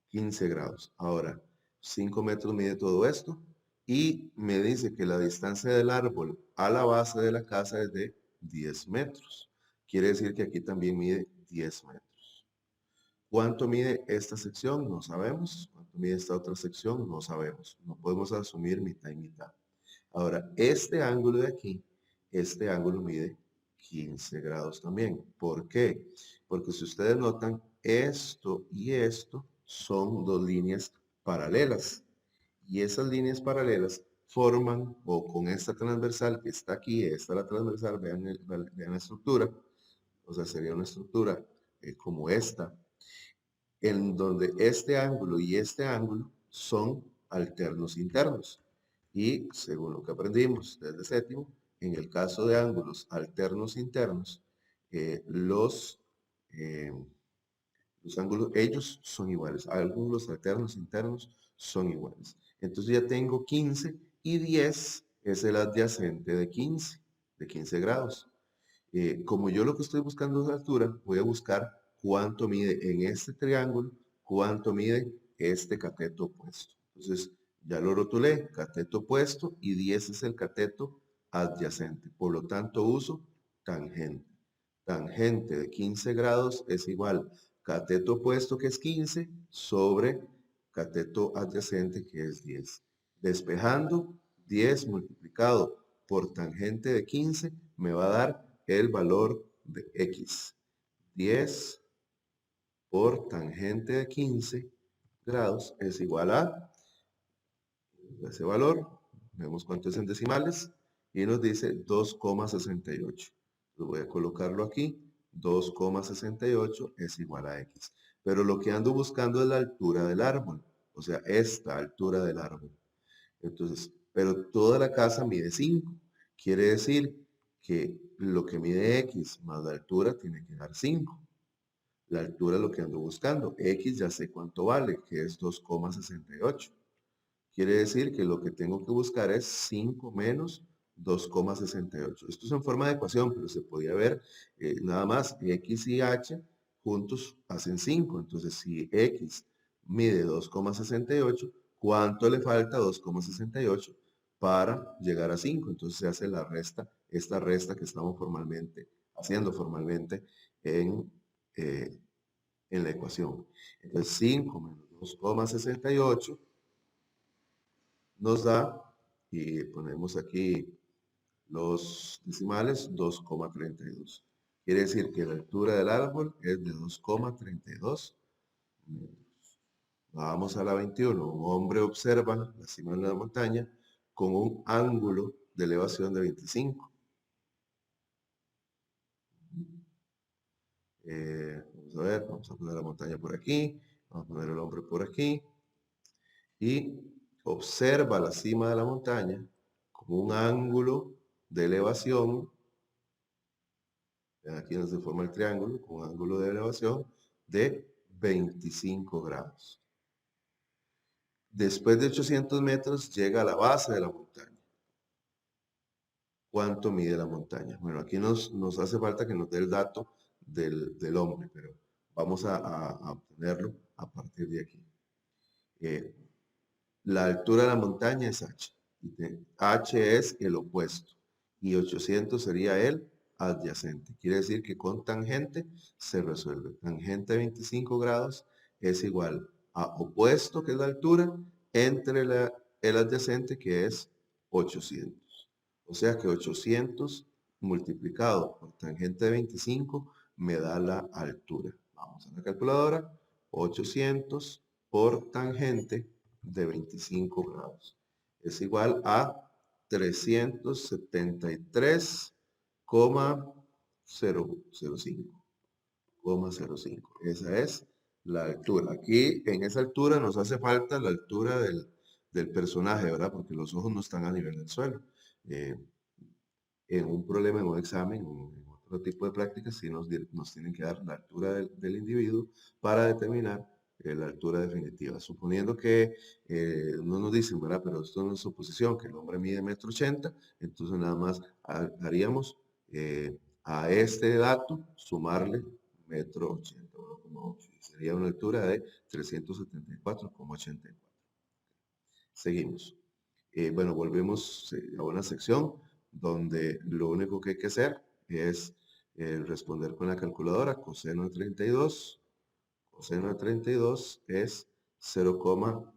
S1: 15 grados. Ahora, 5 metros mide todo esto y me dice que la distancia del árbol a la base de la casa es de 10 metros. Quiere decir que aquí también mide 10 metros. ¿Cuánto mide esta sección? No sabemos. ¿Cuánto mide esta otra sección? No sabemos. No podemos asumir mitad y mitad. Ahora, este ángulo de aquí, este ángulo mide 15 grados también. ¿Por qué? Porque si ustedes notan, esto y esto son dos líneas paralelas. Y esas líneas paralelas forman, o con esta transversal que está aquí, esta es la transversal, vean la estructura, o sea, sería una estructura como esta, en donde este ángulo y este ángulo son alternos internos. Y según lo que aprendimos desde séptimo, en el caso de ángulos alternos internos, eh, los, eh, los ángulos, ellos son iguales. Ángulos alternos internos son iguales. Entonces ya tengo 15 y 10 es el adyacente de 15 grados. Como yo lo que estoy buscando es la altura, voy a buscar cuánto mide en este triángulo, cuánto mide este cateto opuesto. Entonces, ya lo rotulé, cateto opuesto, y 10 es el cateto adyacente. Por lo tanto, uso tangente. Tangente de 15 grados es igual cateto opuesto, que es 15, sobre cateto adyacente, que es 10. Despejando, 10 multiplicado por tangente de 15 me va a dar el valor de x. 10 por tangente de 15 grados es igual a ese valor. Vemos cuánto es en decimales y nos dice 2,68. Voy a colocarlo aquí. 2,68 es igual a x. Pero lo que ando buscando es la altura del árbol. O sea, esta altura del árbol. Entonces, pero toda la casa mide 5. Quiere decir que lo que mide x más la altura tiene que dar 5. La altura es lo que ando buscando. X ya sé cuánto vale, que es 2,68. Quiere decir que lo que tengo que buscar es 5 menos 2,68. Esto es en forma de ecuación, pero se podía ver nada más. X y h juntos hacen 5. Entonces, si x mide 2,68, ¿cuánto le falta a 2,68 para llegar a 5. Entonces se hace la resta, esta resta que estamos haciendo formalmente eh, en la ecuación. Entonces 5 menos 2,68 nos da, y ponemos aquí los decimales, 2,32. Quiere decir que la altura del árbol es de 2,32 metros. Vamos a la 21. Un hombre observa la cima de la montaña con un ángulo de elevación de 25. Vamos a ver, vamos a poner la montaña por aquí, vamos a poner el hombre por aquí, y observa la cima de la montaña con un ángulo de elevación, aquí donde se forma el triángulo, con un ángulo de elevación de 25 grados. Después de 800 metros llega a la base de la montaña. ¿Cuánto mide la montaña? Bueno, aquí nos hace falta que nos dé el dato del hombre, pero vamos a obtenerlo a partir de aquí. La altura de la montaña es h. H es el opuesto y 800 sería el adyacente. Quiere decir que con tangente se resuelve. Tangente de 25 grados es igual a opuesto, que es la altura, entre el adyacente, que es 800. O sea que 800 multiplicado por tangente de 25 me da la altura. Vamos a la calculadora. 800 por tangente de 25 grados es igual a 373,005. Esa es la altura. Aquí, en esa altura, nos hace falta la altura del personaje, ¿verdad? Porque los ojos no están a nivel del suelo. Eh, en un problema, en un examen, en otro tipo de prácticas, sí nos tienen que dar la altura del individuo para determinar la altura definitiva. Suponiendo que no nos dicen, ¿verdad? Pero esto no es suposición, que el hombre mide 1,80 m, entonces nada más haríamos a este dato sumarle 1,80 m, 1,8 m. Sería una altura de 374,84. Seguimos. Bueno, volvemos a una sección donde lo único que hay que hacer es responder con la calculadora. Coseno de 32. Coseno de 32 es 0,84.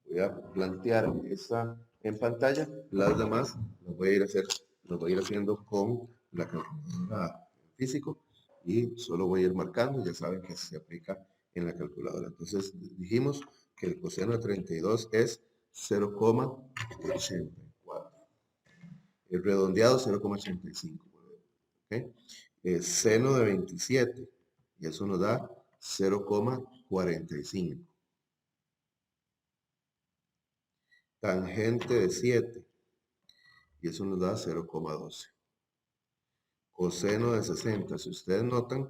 S1: Voy a plantear esa en pantalla. Las demás las voy a ir haciendo con la calculadora físico, y solo voy a ir marcando. Ya saben que se aplica en la calculadora. Entonces dijimos que el coseno de 32 es 0,84. El redondeado 0,85. ¿Okay? Seno de 27, y eso nos da 0,45. Tangente de 7, y eso nos da 0,12. Coseno de 60, si ustedes notan,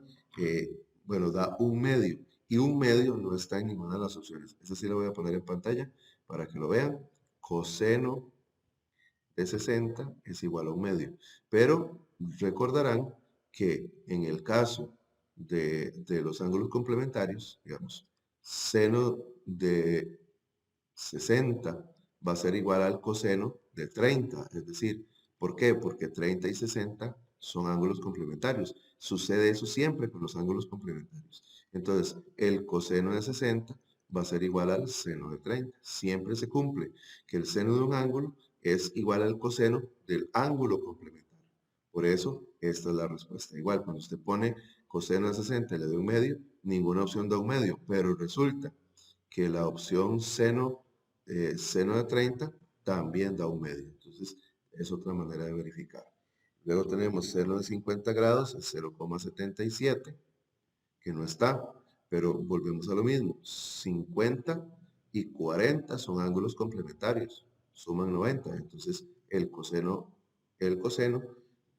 S1: bueno, da un medio, y un medio no está en ninguna de las opciones. Eso sí lo voy a poner en pantalla para que lo vean. Coseno de 60 es igual a un medio. Pero recordarán que en el caso de los ángulos complementarios, digamos, seno de 60 va a ser igual al coseno de 30. Es decir, ¿por qué? Porque 30 y 60 son ángulos complementarios. Sucede eso siempre con los ángulos complementarios. Entonces, el coseno de 60 va a ser igual al seno de 30. Siempre se cumple que el seno de un ángulo es igual al coseno del ángulo complementario. Por eso, esta es la respuesta. Igual, cuando usted pone coseno de 60 y le da un medio, ninguna opción da un medio, pero resulta que la opción seno de 30 también da un medio. Entonces, es otra manera de verificar. Luego tenemos seno de 50 grados, es 0,77, que no está, pero volvemos a lo mismo. 50 y 40 son ángulos complementarios, suman 90. Entonces, el coseno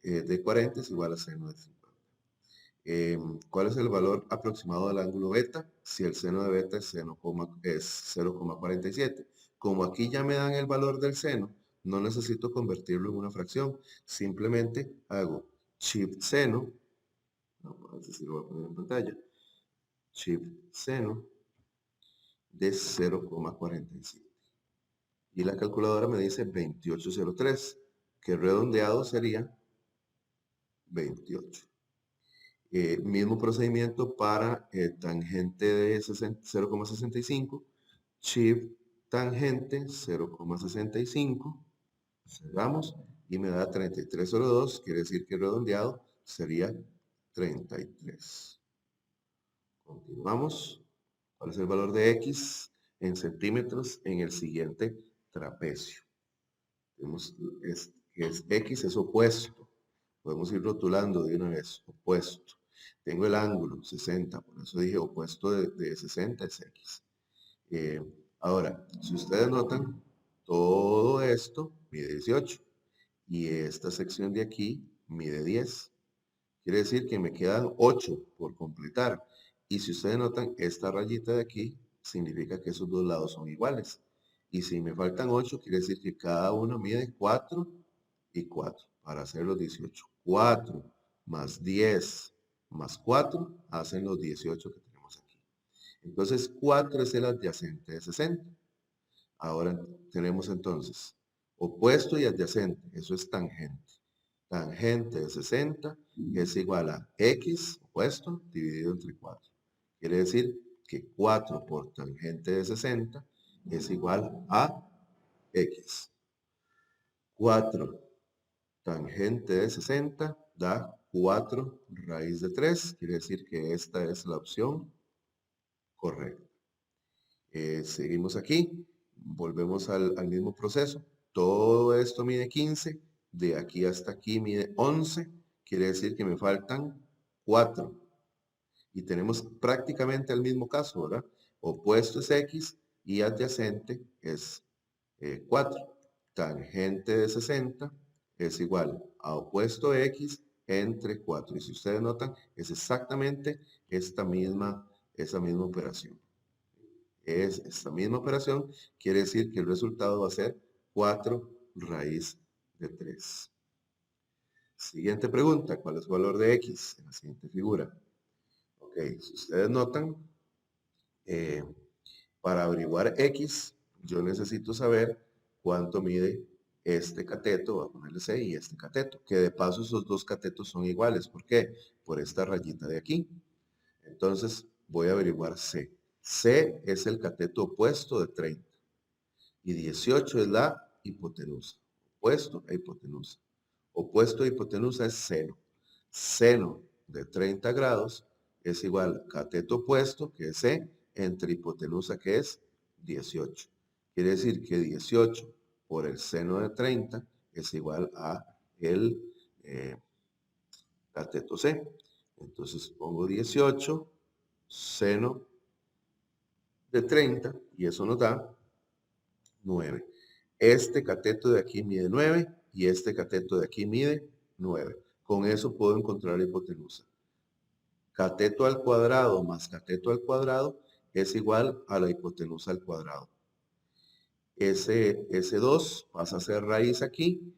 S1: de 40 es igual a seno de 50. ¿Cuál es el valor aproximado del ángulo beta? Si el seno de beta es 0,47. Como aquí ya me dan el valor del seno, no necesito convertirlo en una fracción. Simplemente hago shift seno, a ver si lo voy a poner en pantalla, shift seno de 0,47. Y la calculadora me dice 2803, que redondeado sería 28. Mismo procedimiento para tangente de 0,65, shift tangente 0,65, cerramos y me da 3302, quiere decir que redondeado sería 33. Continuamos. ¿Cuál es el valor de X en centímetros en el siguiente trapecio? Tenemos que es X es opuesto. Podemos ir rotulando de una vez, opuesto. Tengo el ángulo 60, por eso dije opuesto de 60 es X. Ahora, si ustedes notan, todo esto mide 18 y esta sección de aquí mide 10. Quiere decir que me quedan 8 por completar. Y si ustedes notan, esta rayita de aquí significa que esos dos lados son iguales. Y si me faltan 8, quiere decir que cada uno mide 4 y 4 para hacer los 18. 4 más 10 más 4 hacen los 18 que tenemos aquí. Entonces, 4 es el adyacente de 60. Ahora tenemos entonces opuesto y adyacente. Eso es tangente. Tangente de 60 es igual a X, opuesto, dividido entre 4. Quiere decir que 4 por tangente de 60 es igual a X. 4 tangente de 60 da 4 raíz de 3. Quiere decir que esta es la opción correcta. Seguimos aquí. Volvemos al mismo proceso. Todo esto mide 15. De aquí hasta aquí mide 11. Quiere decir que me faltan 4. Y tenemos prácticamente el mismo caso, ¿verdad? Opuesto es X y adyacente es 4. Tangente de 60 es igual a opuesto X entre 4. Y si ustedes notan, es exactamente esa misma operación. Es esta misma operación, quiere decir que el resultado va a ser 4 raíz de 3. Siguiente pregunta, ¿cuál es el valor de X en la siguiente figura? Ok, si ustedes notan, eh, para averiguar X, yo necesito saber cuánto mide este cateto, voy a ponerle C, y este cateto, que de paso esos dos catetos son iguales. ¿Por qué? Por esta rayita de aquí. Entonces voy a averiguar C. C es el cateto opuesto de 30 y 18 es la hipotenusa. Opuesto a hipotenusa. Opuesto a hipotenusa es seno. Seno de 30 grados es igual a cateto opuesto, que es C, entre hipotenusa, que es 18. Quiere decir que 18 por el seno de 30 es igual a el cateto C. Entonces pongo 18 seno de 30 y eso nos da 9. Este cateto de aquí mide 9 y este cateto de aquí mide 9. Con eso puedo encontrar la hipotenusa. Cateto al cuadrado más cateto al cuadrado es igual a la hipotenusa al cuadrado. Ese 2 pasa a ser raíz aquí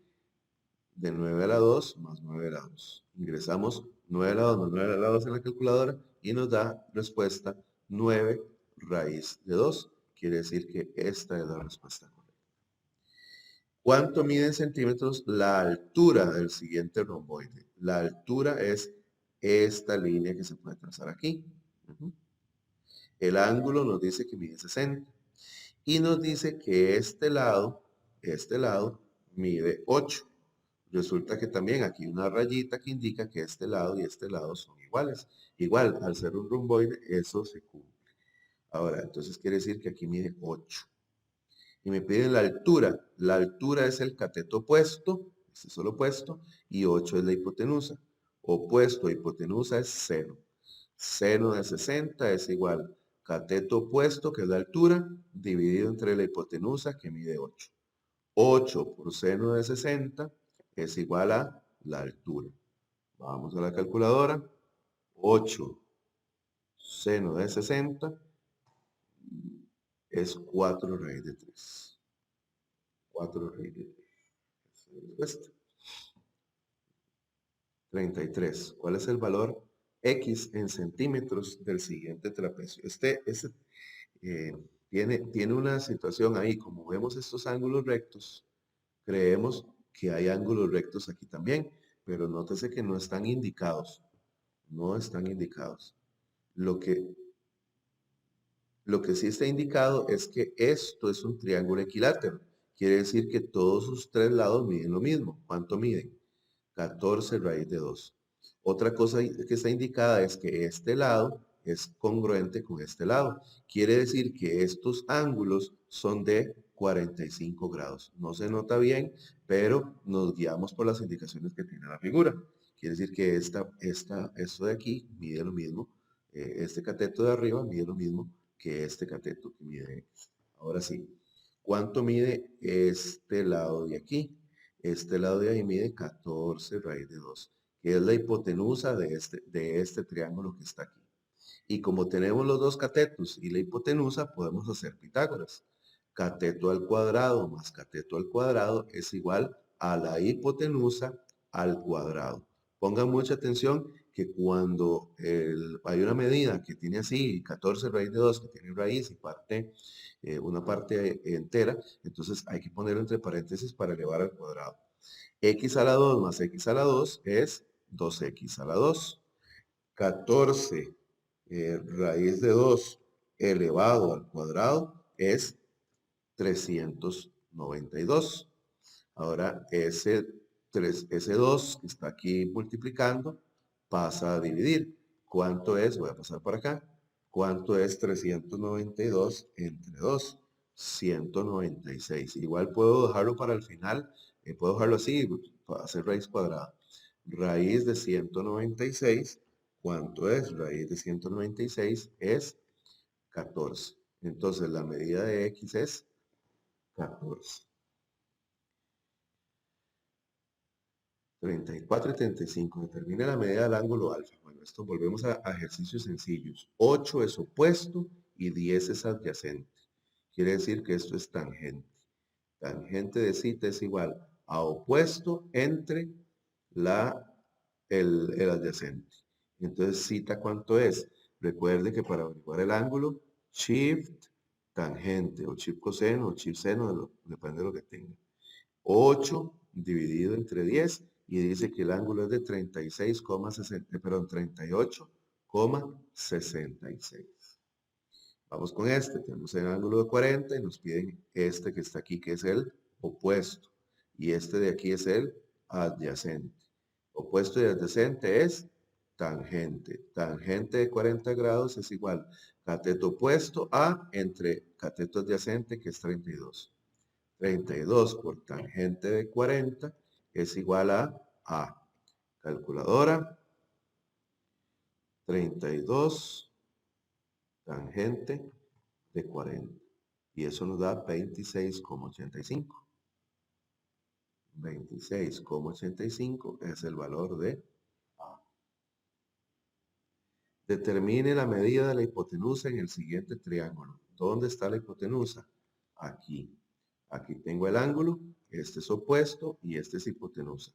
S1: de 9 a la 2 más 9 a la 2. Ingresamos 9 a la 2 más 9 a la 2 en la calculadora y nos da respuesta 9 raíz de 2. Quiere decir que esta es la respuesta correcta. ¿Cuánto mide en centímetros la altura del siguiente romboide? La altura es esta línea que se puede trazar aquí. El ángulo nos dice que mide 60. Y nos dice que este lado mide 8. Resulta que también aquí hay una rayita que indica que este lado y este lado son iguales. Igual, al ser un romboide, eso se cumple. Ahora, entonces quiere decir que aquí mide 8. Y me piden la altura. La altura es el cateto opuesto, este es el opuesto, y 8 es la hipotenusa. Opuesto a hipotenusa es seno. Seno de 60 es igual cateto opuesto, que es la altura, dividido entre la hipotenusa, que mide 8. 8 por seno de 60 es igual a la altura. Vamos a la calculadora. 8 seno de 60 es 4 raíz de 3. 4 raíz de 3. 33. ¿Cuál es el valor X en centímetros del siguiente trapecio? tiene una situación ahí, como vemos estos ángulos rectos, creemos que hay ángulos rectos aquí también, pero nótese que no están indicados, no están indicados. Lo que, lo que sí está indicado es que esto es un triángulo equilátero. Quiere decir que todos sus tres lados miden lo mismo. ¿Cuánto miden? 14 raíz de 2. Otra cosa que está indicada es que este lado es congruente con este lado. Quiere decir que estos ángulos son de 45 grados. No se nota bien, pero nos guiamos por las indicaciones que tiene la figura. Quiere decir que esto de aquí mide lo mismo. Este cateto de arriba mide lo mismo que este cateto que mide X. Ahora sí, ¿cuánto mide este lado de aquí? Este lado de ahí mide 14 raíz de 2, que es la hipotenusa de este triángulo que está aquí. Y como tenemos los dos catetos y la hipotenusa, podemos hacer Pitágoras. Cateto al cuadrado más cateto al cuadrado es igual a la hipotenusa al cuadrado. Pongan mucha atención que cuando hay una medida que tiene así 14 raíz de 2, que tiene raíz y una parte entera, entonces hay que ponerlo entre paréntesis para elevar al cuadrado. X a la 2 más X a la 2 es 2X a la 2. 14 raíz de 2 elevado al cuadrado es 392. Ahora ese 2 que está aquí multiplicando pasa a dividir. ¿Cuánto es? Voy a pasar para acá. ¿Cuánto es 392 entre 2? 196. Igual puedo dejarlo para el final. Puedo dejarlo así, para hacer raíz cuadrada. Raíz de 196. ¿Cuánto es? Raíz de 196 es 14. Entonces la medida de X es 14. 34 y 35. Determina la medida del ángulo alfa. Bueno, esto volvemos a ejercicios sencillos. 8 es opuesto y 10 es adyacente. Quiere decir que esto es tangente. Tangente de cita es igual a opuesto entre el adyacente. Entonces, cita, ¿cuánto es? Recuerde que para averiguar el ángulo, shift tangente o shift coseno o shift seno, depende de lo que tenga. 8 dividido entre 10 y dice que el ángulo es de 36,60, perdón, 38,66. Vamos con este, tenemos el ángulo de 40 y nos piden este que está aquí, que es el opuesto. Y este de aquí es el adyacente. Opuesto y adyacente es tangente. Tangente de 40 grados es igual cateto opuesto a entre cateto adyacente, que es 32. 32 por tangente de 40 es igual a calculadora, 32 tangente de 40. Y eso nos da 26,85. 26,85 es el valor de A. Determine la medida de la hipotenusa en el siguiente triángulo. ¿Dónde está la hipotenusa? Aquí. Aquí tengo el ángulo, este es opuesto y este es hipotenusa.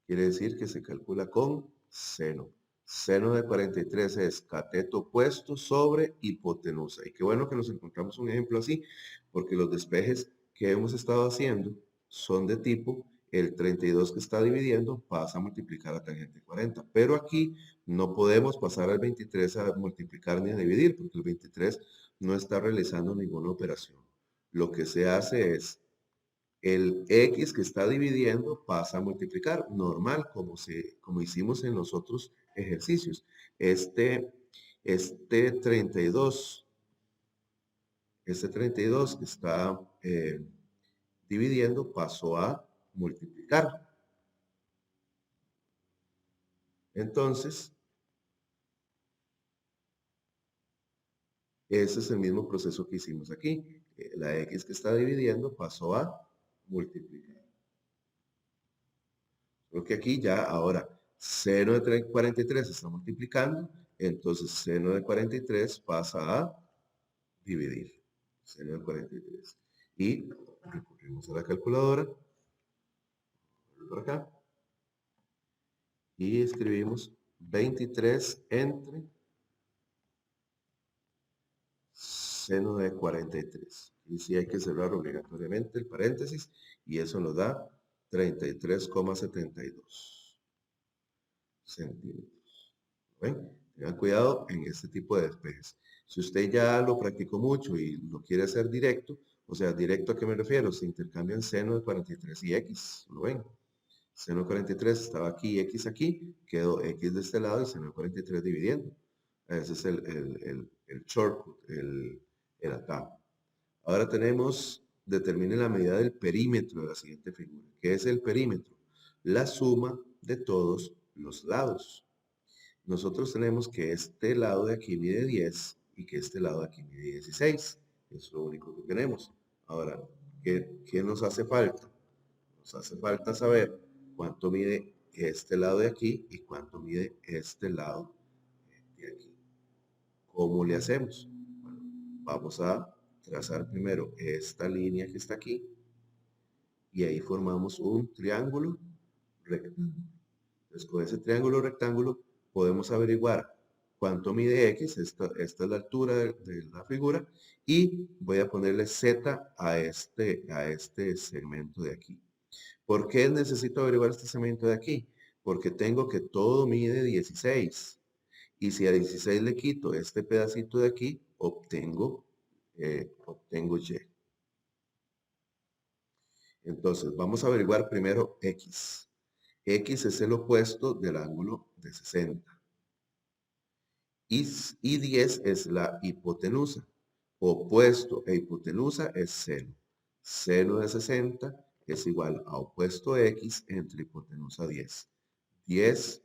S1: Quiere decir que se calcula con seno. Seno de 43 es cateto opuesto sobre hipotenusa. Y qué bueno que nos encontramos un ejemplo así, porque los despejes que hemos estado haciendo son de tipo el 32 que está dividiendo pasa a multiplicar a tangente 40. Pero aquí no podemos pasar al 23 a multiplicar ni a dividir, porque el 23 no está realizando ninguna operación. Lo que se hace es el X que está dividiendo pasa a multiplicar, normal, como hicimos en los otros ejercicios. Este 32, este 32 que está dividiendo pasó a multiplicar. Entonces, ese es el mismo proceso que hicimos aquí. La X que está dividiendo pasó a multiplicar. Porque aquí ya ahora seno de 43 está multiplicando, entonces seno de 43 pasa a dividir. Seno de 43. Y recurrimos a la calculadora, por acá, y escribimos 23 entre seno de 43. Y sí hay que cerrar obligatoriamente el paréntesis y eso nos da 33,72 centímetros. ¿Ven? Tengan cuidado en este tipo de despejes. Si usted ya lo practicó mucho y lo quiere hacer directo, o sea, directo a qué me refiero, se intercambian seno de 43 y x, ¿lo ven? Seno de 43 estaba aquí y x aquí, quedó x de este lado y seno de 43 dividiendo. Ese es el shortcut, el atajo. Ahora tenemos, determine la medida del perímetro de la siguiente figura. ¿Qué es el perímetro? La suma de todos los lados. Nosotros tenemos que este lado de aquí mide 10 y que este lado de aquí mide 16. Es lo único que tenemos. Ahora, ¿qué nos hace falta? Nos hace falta saber cuánto mide este lado de aquí y cuánto mide este lado de aquí. ¿Cómo le hacemos? Bueno, vamos a trazar primero esta línea que está aquí y ahí formamos un triángulo rectángulo. Entonces, con ese triángulo rectángulo podemos averiguar cuánto mide X, esta es la altura de la figura, y voy a ponerle Z a este segmento de aquí. ¿Por qué necesito averiguar este segmento de aquí? Porque tengo que todo mide 16. Y si a 16 le quito este pedacito de aquí, obtengo Y. Entonces, vamos a averiguar primero X. X es el opuesto del ángulo de 60. Y 10 es la hipotenusa. Opuesto e hipotenusa es seno. Seno de 60 es igual a opuesto X entre hipotenusa 10. 10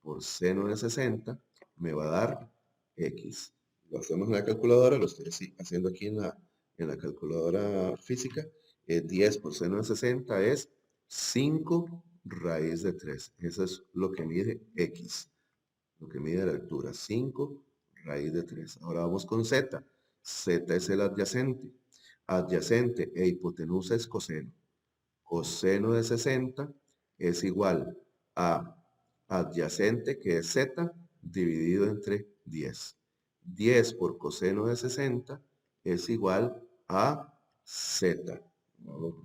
S1: por seno de 60 me va a dar X. Lo hacemos en la calculadora, lo estoy haciendo aquí en la calculadora física. 10 por seno de 60 es 5 raíz de 3. Eso es lo que mide X, lo que mide la altura. 5 raíz de 3. Ahora vamos con Z. Z es el adyacente. Adyacente e hipotenusa es coseno. Coseno de 60 es igual a adyacente, que es Z, dividido entre 10. 10 por coseno de 60 es igual a Z.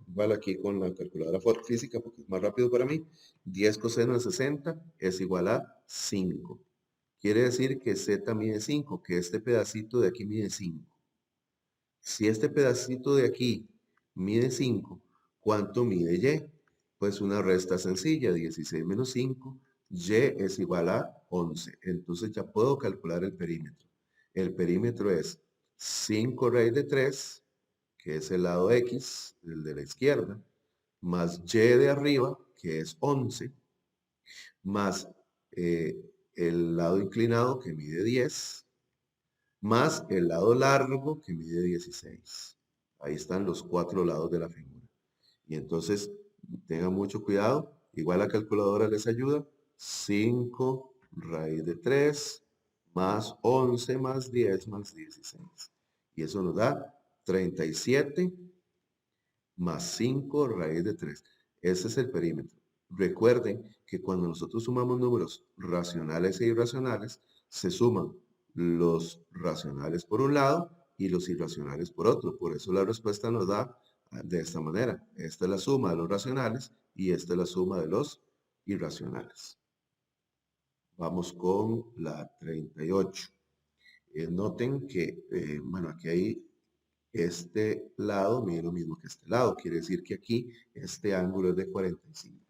S1: Igual aquí con la calculadora física porque es más rápido para mí. 10 coseno de 60 es igual a 5. Quiere decir que Z mide 5, que este pedacito de aquí mide 5. Si este pedacito de aquí mide 5, ¿cuánto mide Y? Pues una resta sencilla, 16 menos 5, Y es igual a 11. Entonces ya puedo calcular el perímetro. El perímetro es 5 raíz de 3, que es el lado X, el de la izquierda, más Y de arriba, que es 11, más el lado inclinado, que mide 10, más el lado largo que mide 16. Ahí están los 4 lados de la figura. Y entonces, tengan mucho cuidado. Igual la calculadora les ayuda. 5 raíz de 3 más 11 más 10 más 16. Y eso nos da 37 más 5 raíz de 3. Ese es el perímetro. Recuerden que cuando nosotros sumamos números racionales e irracionales, se suman los racionales por un lado y los irracionales por otro. Por eso la respuesta nos da de esta manera. Esta es la suma de los racionales y esta es la suma de los irracionales. Vamos con la 38. Noten que, bueno, aquí hay este lado mide lo mismo que este lado. Quiere decir que aquí este ángulo es de 45.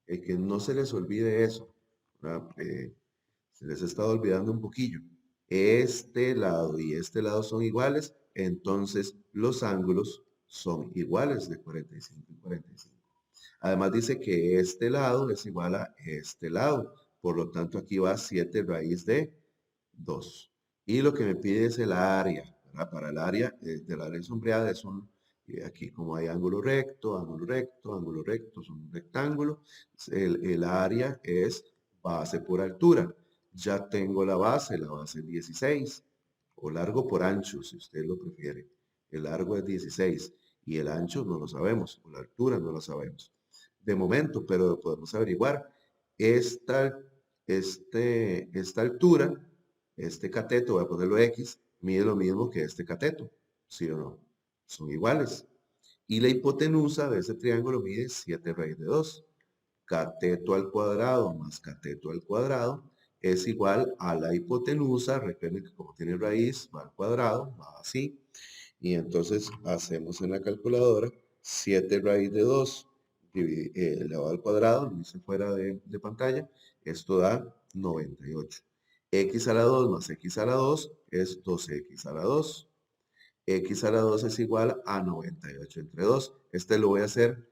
S1: Que no se les olvide eso. Se les ha estado olvidando un poquillo. Este lado y este lado son iguales, entonces los ángulos son iguales de 45 y 45. Además dice que este lado es igual a este lado. Por lo tanto, aquí va 7 raíz de 2. Y lo que me pide es el área. ¿Verdad? Para el área de la área sombreada es aquí como hay ángulo recto, ángulo recto, ángulo recto, es un rectángulo. El área es base por altura. Ya tengo la base es 16. O largo por ancho, si usted lo prefiere. El largo es 16 y el ancho no lo sabemos, o la altura no lo sabemos. De momento, pero podemos averiguar. Esta altura, este cateto, voy a ponerlo X, mide lo mismo que este cateto, ¿sí o no? Son iguales. Y la hipotenusa de ese triángulo mide 7 raíz de 2. Cateto al cuadrado más cateto al cuadrado es igual a la hipotenusa. Recuerden que como tiene raíz, va al cuadrado, va así. Y entonces hacemos en la calculadora 7 raíz de 2 elevado al cuadrado, lo hice fuera de pantalla, esto da 98. X a la 2 más X a la 2 es 2X a la 2. X a la 2 es igual a 98 entre 2. Este lo voy a hacer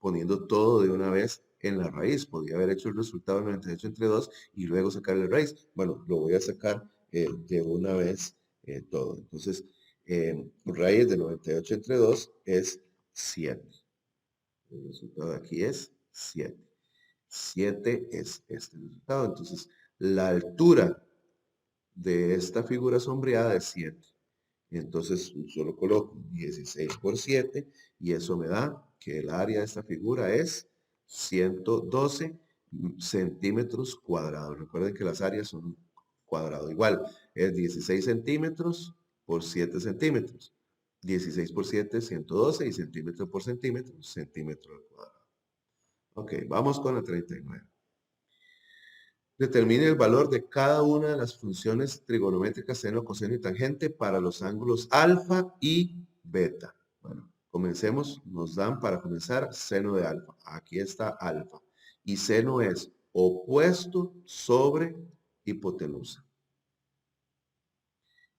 S1: poniendo todo de una vez en la raíz. Podría haber hecho el resultado de 98 entre 2 y luego sacar la raíz. Bueno, lo voy a sacar de una vez todo. Entonces, raíz de 98 entre 2 es 7. El resultado de aquí es 7. 7 es este resultado. Entonces, la altura de esta figura sombreada es 7. Entonces, solo coloco 16 por 7 y eso me da que el área de esta figura es 112 centímetros cuadrados. Recuerden que las áreas son cuadrado. Igual, es 16 centímetros por 7 centímetros. 16 por 7, 112 y centímetro por centímetro, centímetro al cuadrado. Ok, vamos con la 39. Determine el valor de cada una de las funciones trigonométricas seno, coseno y tangente para los ángulos alfa y beta. Bueno, comencemos. Nos dan para comenzar seno de alfa. Aquí está alfa. Y seno es opuesto sobre hipotenusa.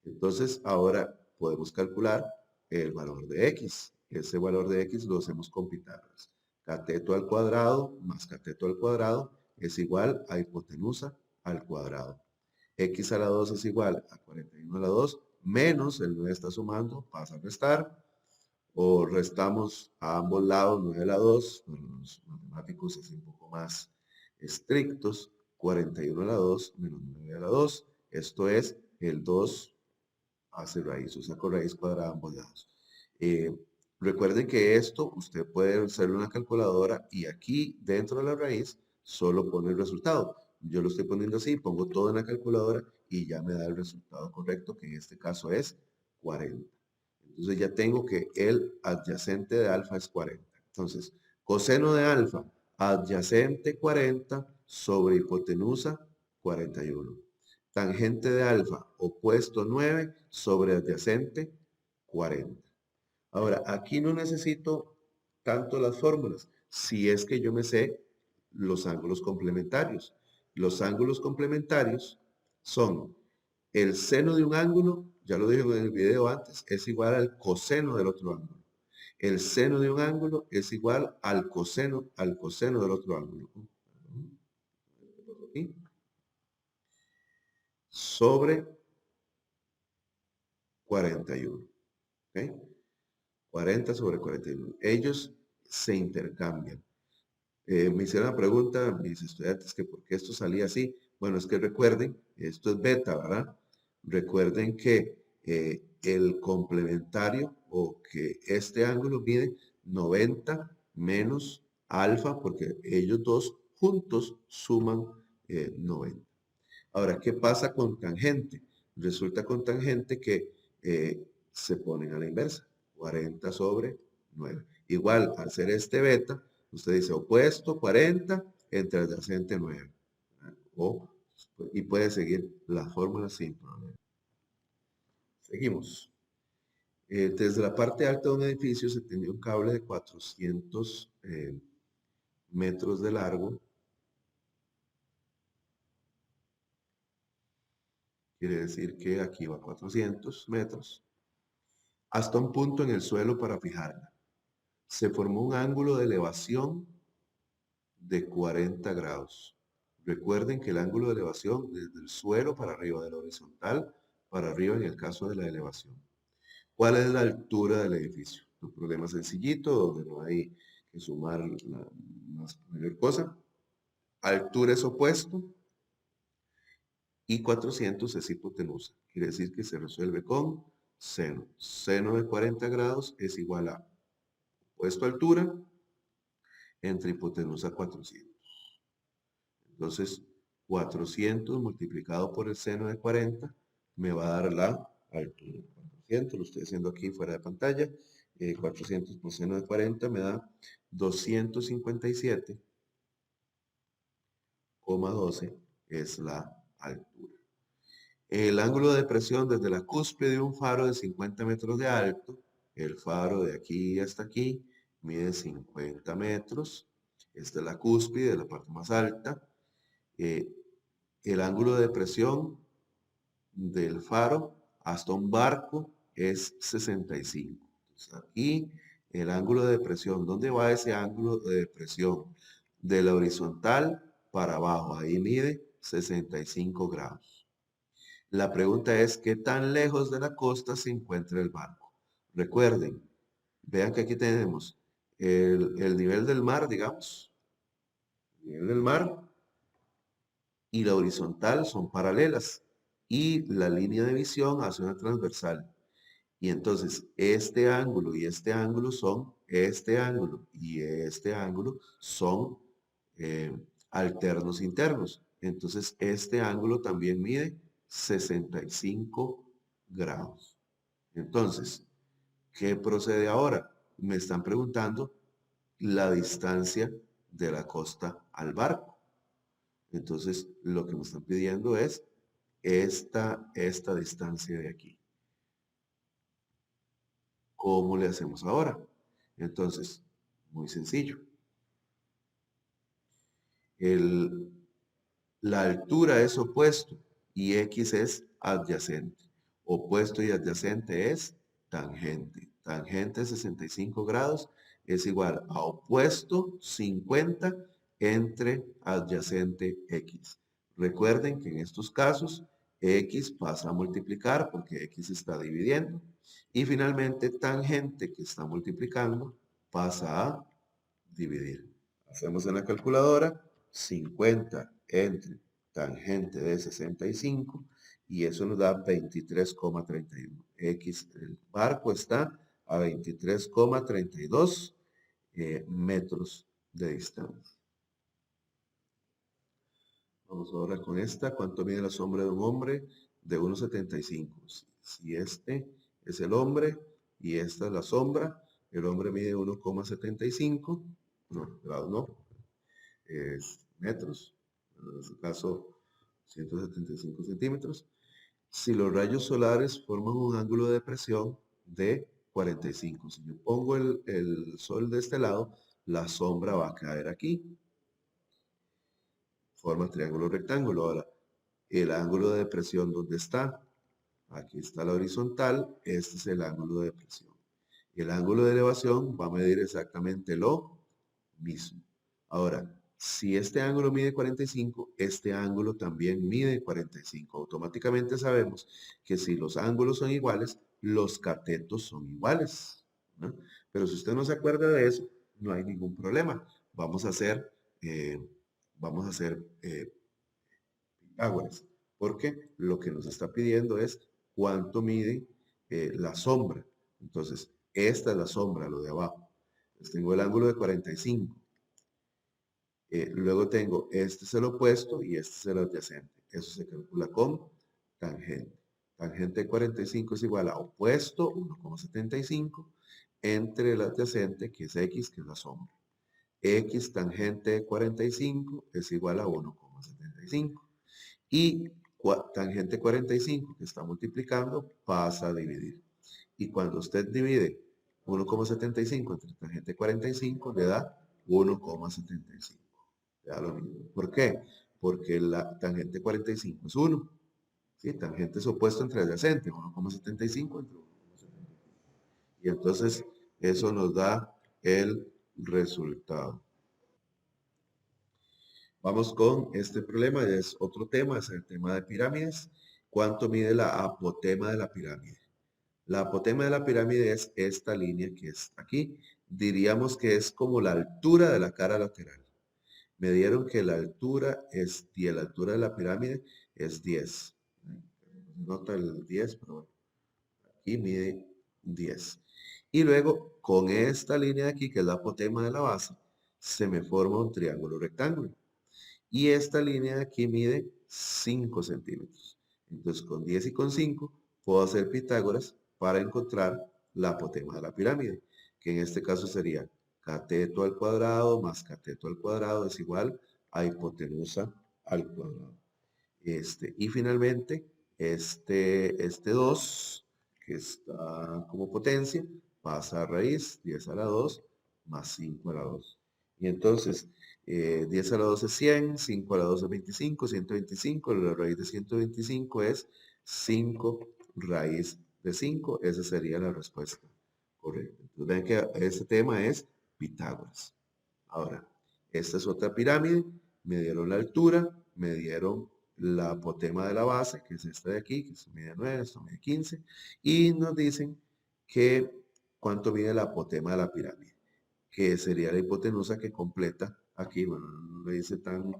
S1: Entonces, ahora podemos calcular el valor de x. Ese valor de x lo hacemos con Pitágoras. Cateto al cuadrado más cateto al cuadrado es igual a hipotenusa al cuadrado. X a la 2 es igual a 41 a la 2 menos el 9 está sumando, pasa a restar. O restamos a ambos lados 9 a la 2. Bueno, los matemáticos es un poco más estrictos. 41 a la 2 menos 9 a la 2. Esto es el 2 hace raíz, o saco raíz cuadrada a ambos lados. Eh, Recuerden que esto usted puede hacerlo en la calculadora y aquí dentro de la raíz solo pone el resultado. Yo lo estoy poniendo así, pongo todo en la calculadora y ya me da el resultado correcto, que en este caso es 40. Entonces ya tengo que el adyacente de alfa es 40. Entonces, coseno de alfa adyacente 40 sobre hipotenusa 41. Tangente de alfa opuesto 9 sobre adyacente 40. Ahora, aquí no necesito tanto las fórmulas, si es que yo me sé los ángulos complementarios. Los ángulos complementarios son el seno de un ángulo, ya lo dije en el video antes, es igual al coseno del otro ángulo. El seno de un ángulo es igual al coseno del otro ángulo. Sobre 41. ¿Ok? 40 sobre 41. Ellos se intercambian. Me hicieron la pregunta mis estudiantes que por qué esto salía así. Bueno, es que recuerden, esto es beta, ¿verdad? Recuerden que el complementario o que este ángulo mide 90 menos alfa porque ellos dos juntos suman 90. Ahora, ¿qué pasa con tangente? Resulta con tangente que se ponen a la inversa, 40 sobre 9. Igual, al ser este beta, usted dice opuesto 40 entre adyacente 9. O, y puede seguir la fórmula sin problema. Seguimos. Desde la parte alta de un edificio se tenía un cable de 400 metros de largo. Quiere decir que aquí va 400 metros hasta un punto en el suelo para fijarla. Se formó un ángulo de elevación de 40 grados. Recuerden que el ángulo de elevación desde el suelo para arriba, de la horizontal para arriba en el caso de la elevación. ¿Cuál es la altura del edificio? Un problema sencillito donde no hay que sumar la mayor cosa. Altura es opuesto y 400 es hipotenusa. Quiere decir que se resuelve con seno. Seno de 40 grados es igual a opuesto altura entre hipotenusa 400. Entonces, 400 multiplicado por el seno de 40 me va a dar la altura. 400, lo estoy haciendo aquí fuera de pantalla. 400 por seno de 40 me da 257,12 es la altura. El ángulo de presión desde la cúspide de un faro de 50 metros de alto, el faro de aquí hasta aquí, mide 50 metros. Esta es la cúspide, la parte más alta. Eh, el ángulo de presión del faro hasta un barco es 65. Entonces aquí el ángulo de presión, ¿dónde va ese ángulo de presión? De la horizontal para abajo, ahí mide 65 grados. La pregunta es, ¿qué tan lejos de la costa se encuentra el barco? Recuerden, vean que aquí tenemos el nivel del mar, digamos, el nivel del mar y la horizontal son paralelas y la línea de visión hace una transversal. Y entonces este ángulo son, este ángulo y este ángulo son alternos internos. Entonces este ángulo también mide 65 grados. Entonces, ¿qué procede ahora? Me están preguntando la distancia de la costa al barco. Entonces, lo que me están pidiendo es esta distancia de aquí. ¿Cómo le hacemos ahora? Entonces, muy sencillo. El, la altura es opuesto y X es adyacente. Opuesto y adyacente es tangente. Tangente 65 grados es igual a opuesto 50 entre adyacente X. Recuerden que en estos casos X pasa a multiplicar porque X está dividiendo. Y finalmente tangente que está multiplicando pasa a dividir. Hacemos en la calculadora 50 entre tangente de 65 y eso nos da 23,31. X, el barco está a 23,32 metros de distancia. Vamos ahora con esta. ¿Cuánto mide la sombra de un hombre? De 1,75. Si este es el hombre y esta es la sombra, el hombre mide 1,75. No, grados no. Metros, en este caso 175 centímetros. Si los rayos solares forman un ángulo de presión de 45, si yo pongo el sol de este lado, la sombra va a caer aquí. Forma triángulo rectángulo. Ahora, el ángulo de presión, ¿dónde está? Aquí está la horizontal, este es el ángulo de presión. El ángulo de elevación va a medir exactamente lo mismo. Ahora, si este ángulo mide 45, este ángulo también mide 45. Automáticamente sabemos que si los ángulos son iguales, los catetos son iguales, ¿no? Pero si usted no se acuerda de eso, no hay ningún problema. Vamos a hacer, eh, Pitágoras, porque lo que nos está pidiendo es cuánto mide la sombra. Entonces, esta es la sombra, lo de abajo. Entonces, tengo el ángulo de 45. Luego tengo, este es el opuesto y este es el adyacente. Eso se calcula con tangente. Tangente de 45 es igual a opuesto, 1,75, entre el adyacente, que es X, que es la sombra. X tangente de 45 es igual a 1,75. Y tangente 45, que está multiplicando, pasa a dividir. Y cuando usted divide 1,75 entre tangente 45, le da 1,75. Lo mismo. ¿Por qué? Porque la tangente 45 es 1. ¿Sí? Tangente es opuesto entre adyacente, 1,75 entre 1,75. Y entonces eso nos da el resultado. Vamos con este problema, es otro tema, es el tema de pirámides. ¿Cuánto mide la apotema de la pirámide? La apotema de la pirámide es esta línea que es aquí. Diríamos que es como la altura de la cara lateral. Me dieron que la altura es 10, la altura de la pirámide es 10. Nota el 10, pero bueno, aquí mide 10. Y luego, con esta línea de aquí, que es la apotema de la base, se me forma un triángulo rectángulo. Y esta línea de aquí mide 5 centímetros. Entonces, con 10 y con 5 puedo hacer Pitágoras para encontrar la apotema de la pirámide, que en este caso sería cateto al cuadrado más cateto al cuadrado es igual a hipotenusa al cuadrado. Y finalmente, este 2 que está como potencia, pasa a raíz 10 a la 2 más 5 a la 2. Y entonces, 10 a la 2 es 100, 5 a la 2 es 25, 125, la raíz de 125 es 5 raíz de 5. Esa sería la respuesta correcta. Entonces, ven que este tema es Pitágoras. Ahora, esta es otra pirámide, me dieron la altura, me dieron la apotema de la base, que es esta de aquí, que es mide 9, esto mide 15, y nos dicen que cuánto mide la apotema de la pirámide, que sería la hipotenusa que completa aquí. Bueno, no lo dice tan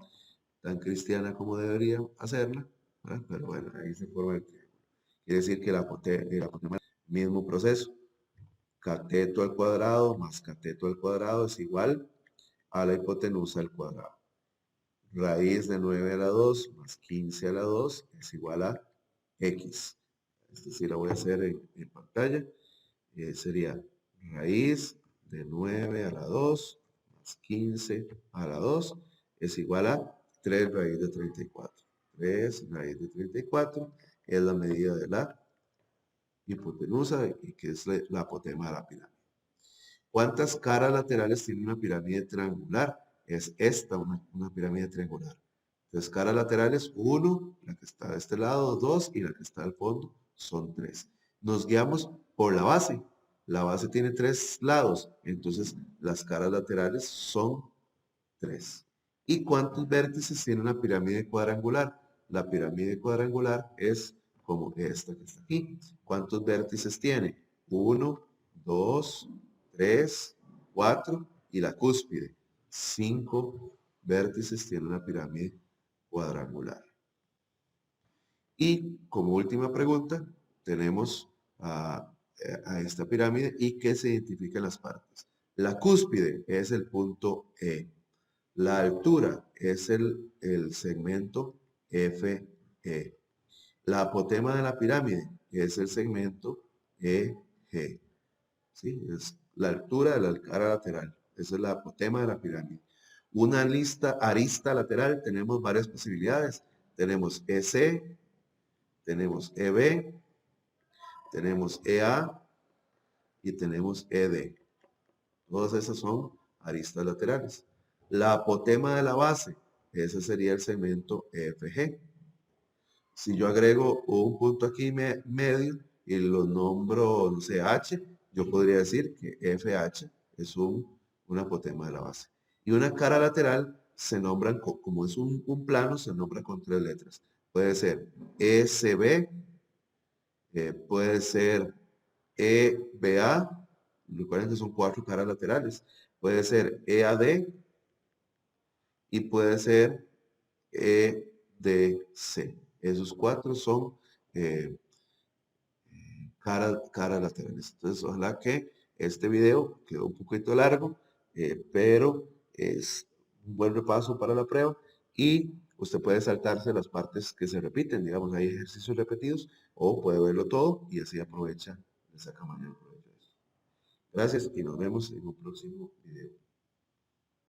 S1: cristiana como debería hacerla, ¿verdad? Pero bueno, ahí se forma el triángulo. Quiere decir que la apotema es el mismo proceso, cateto al cuadrado más cateto al cuadrado es igual a la hipotenusa al cuadrado. Raíz de 9 a la 2 más 15 a la 2 es igual a x. Esta sí la voy a hacer en pantalla. Sería raíz de 9 a la 2 más 15 a la 2 es igual a 3 raíz de 34. 3 raíz de 34 es la medida de la hipotenusa y que es la apotema de la pirámide. ¿Cuántas caras laterales tiene una pirámide triangular? Es esta una pirámide triangular. Entonces, caras laterales, 1, la que está de este lado, 2, y la que está al fondo, son 3. Nos guiamos por la base. La base tiene 3 lados, entonces las caras laterales son 3. ¿Y cuántos vértices tiene una pirámide cuadrangular? La pirámide cuadrangular es como esta que está aquí. ¿Cuántos vértices tiene? 1, 2, 3, 4 y la cúspide. 5 vértices tiene una pirámide cuadrangular. Y como última pregunta, tenemos a esta pirámide y que se identifican las partes. La cúspide es el punto E. La altura es el segmento FE. La apotema de la pirámide es el segmento EG. ¿Sí? Es la altura de la cara lateral. Esa es la apotema de la pirámide. Una arista lateral, tenemos varias posibilidades. Tenemos EC, tenemos EB, tenemos EA y tenemos ED. Todas esas son aristas laterales. La apotema de la base, ese sería el segmento EFG. Si yo agrego un punto aquí medio y lo nombro, no sé, H, yo podría decir que FH es una apotema de la base. Y una cara lateral se nombran, como es un plano, se nombra con 3 letras. Puede ser ECB, puede ser EBA, recuerden que son 4 caras laterales. Puede ser EAD y puede ser EDC. Esos 4 son eh, caras laterales. Entonces, ojalá que este video quedó un poquito largo, pero es un buen repaso para la prueba y usted puede saltarse las partes que se repiten, digamos, hay ejercicios repetidos o puede verlo todo y así aprovecha, le saca mayor provecho de eso. Gracias y nos vemos en un próximo video.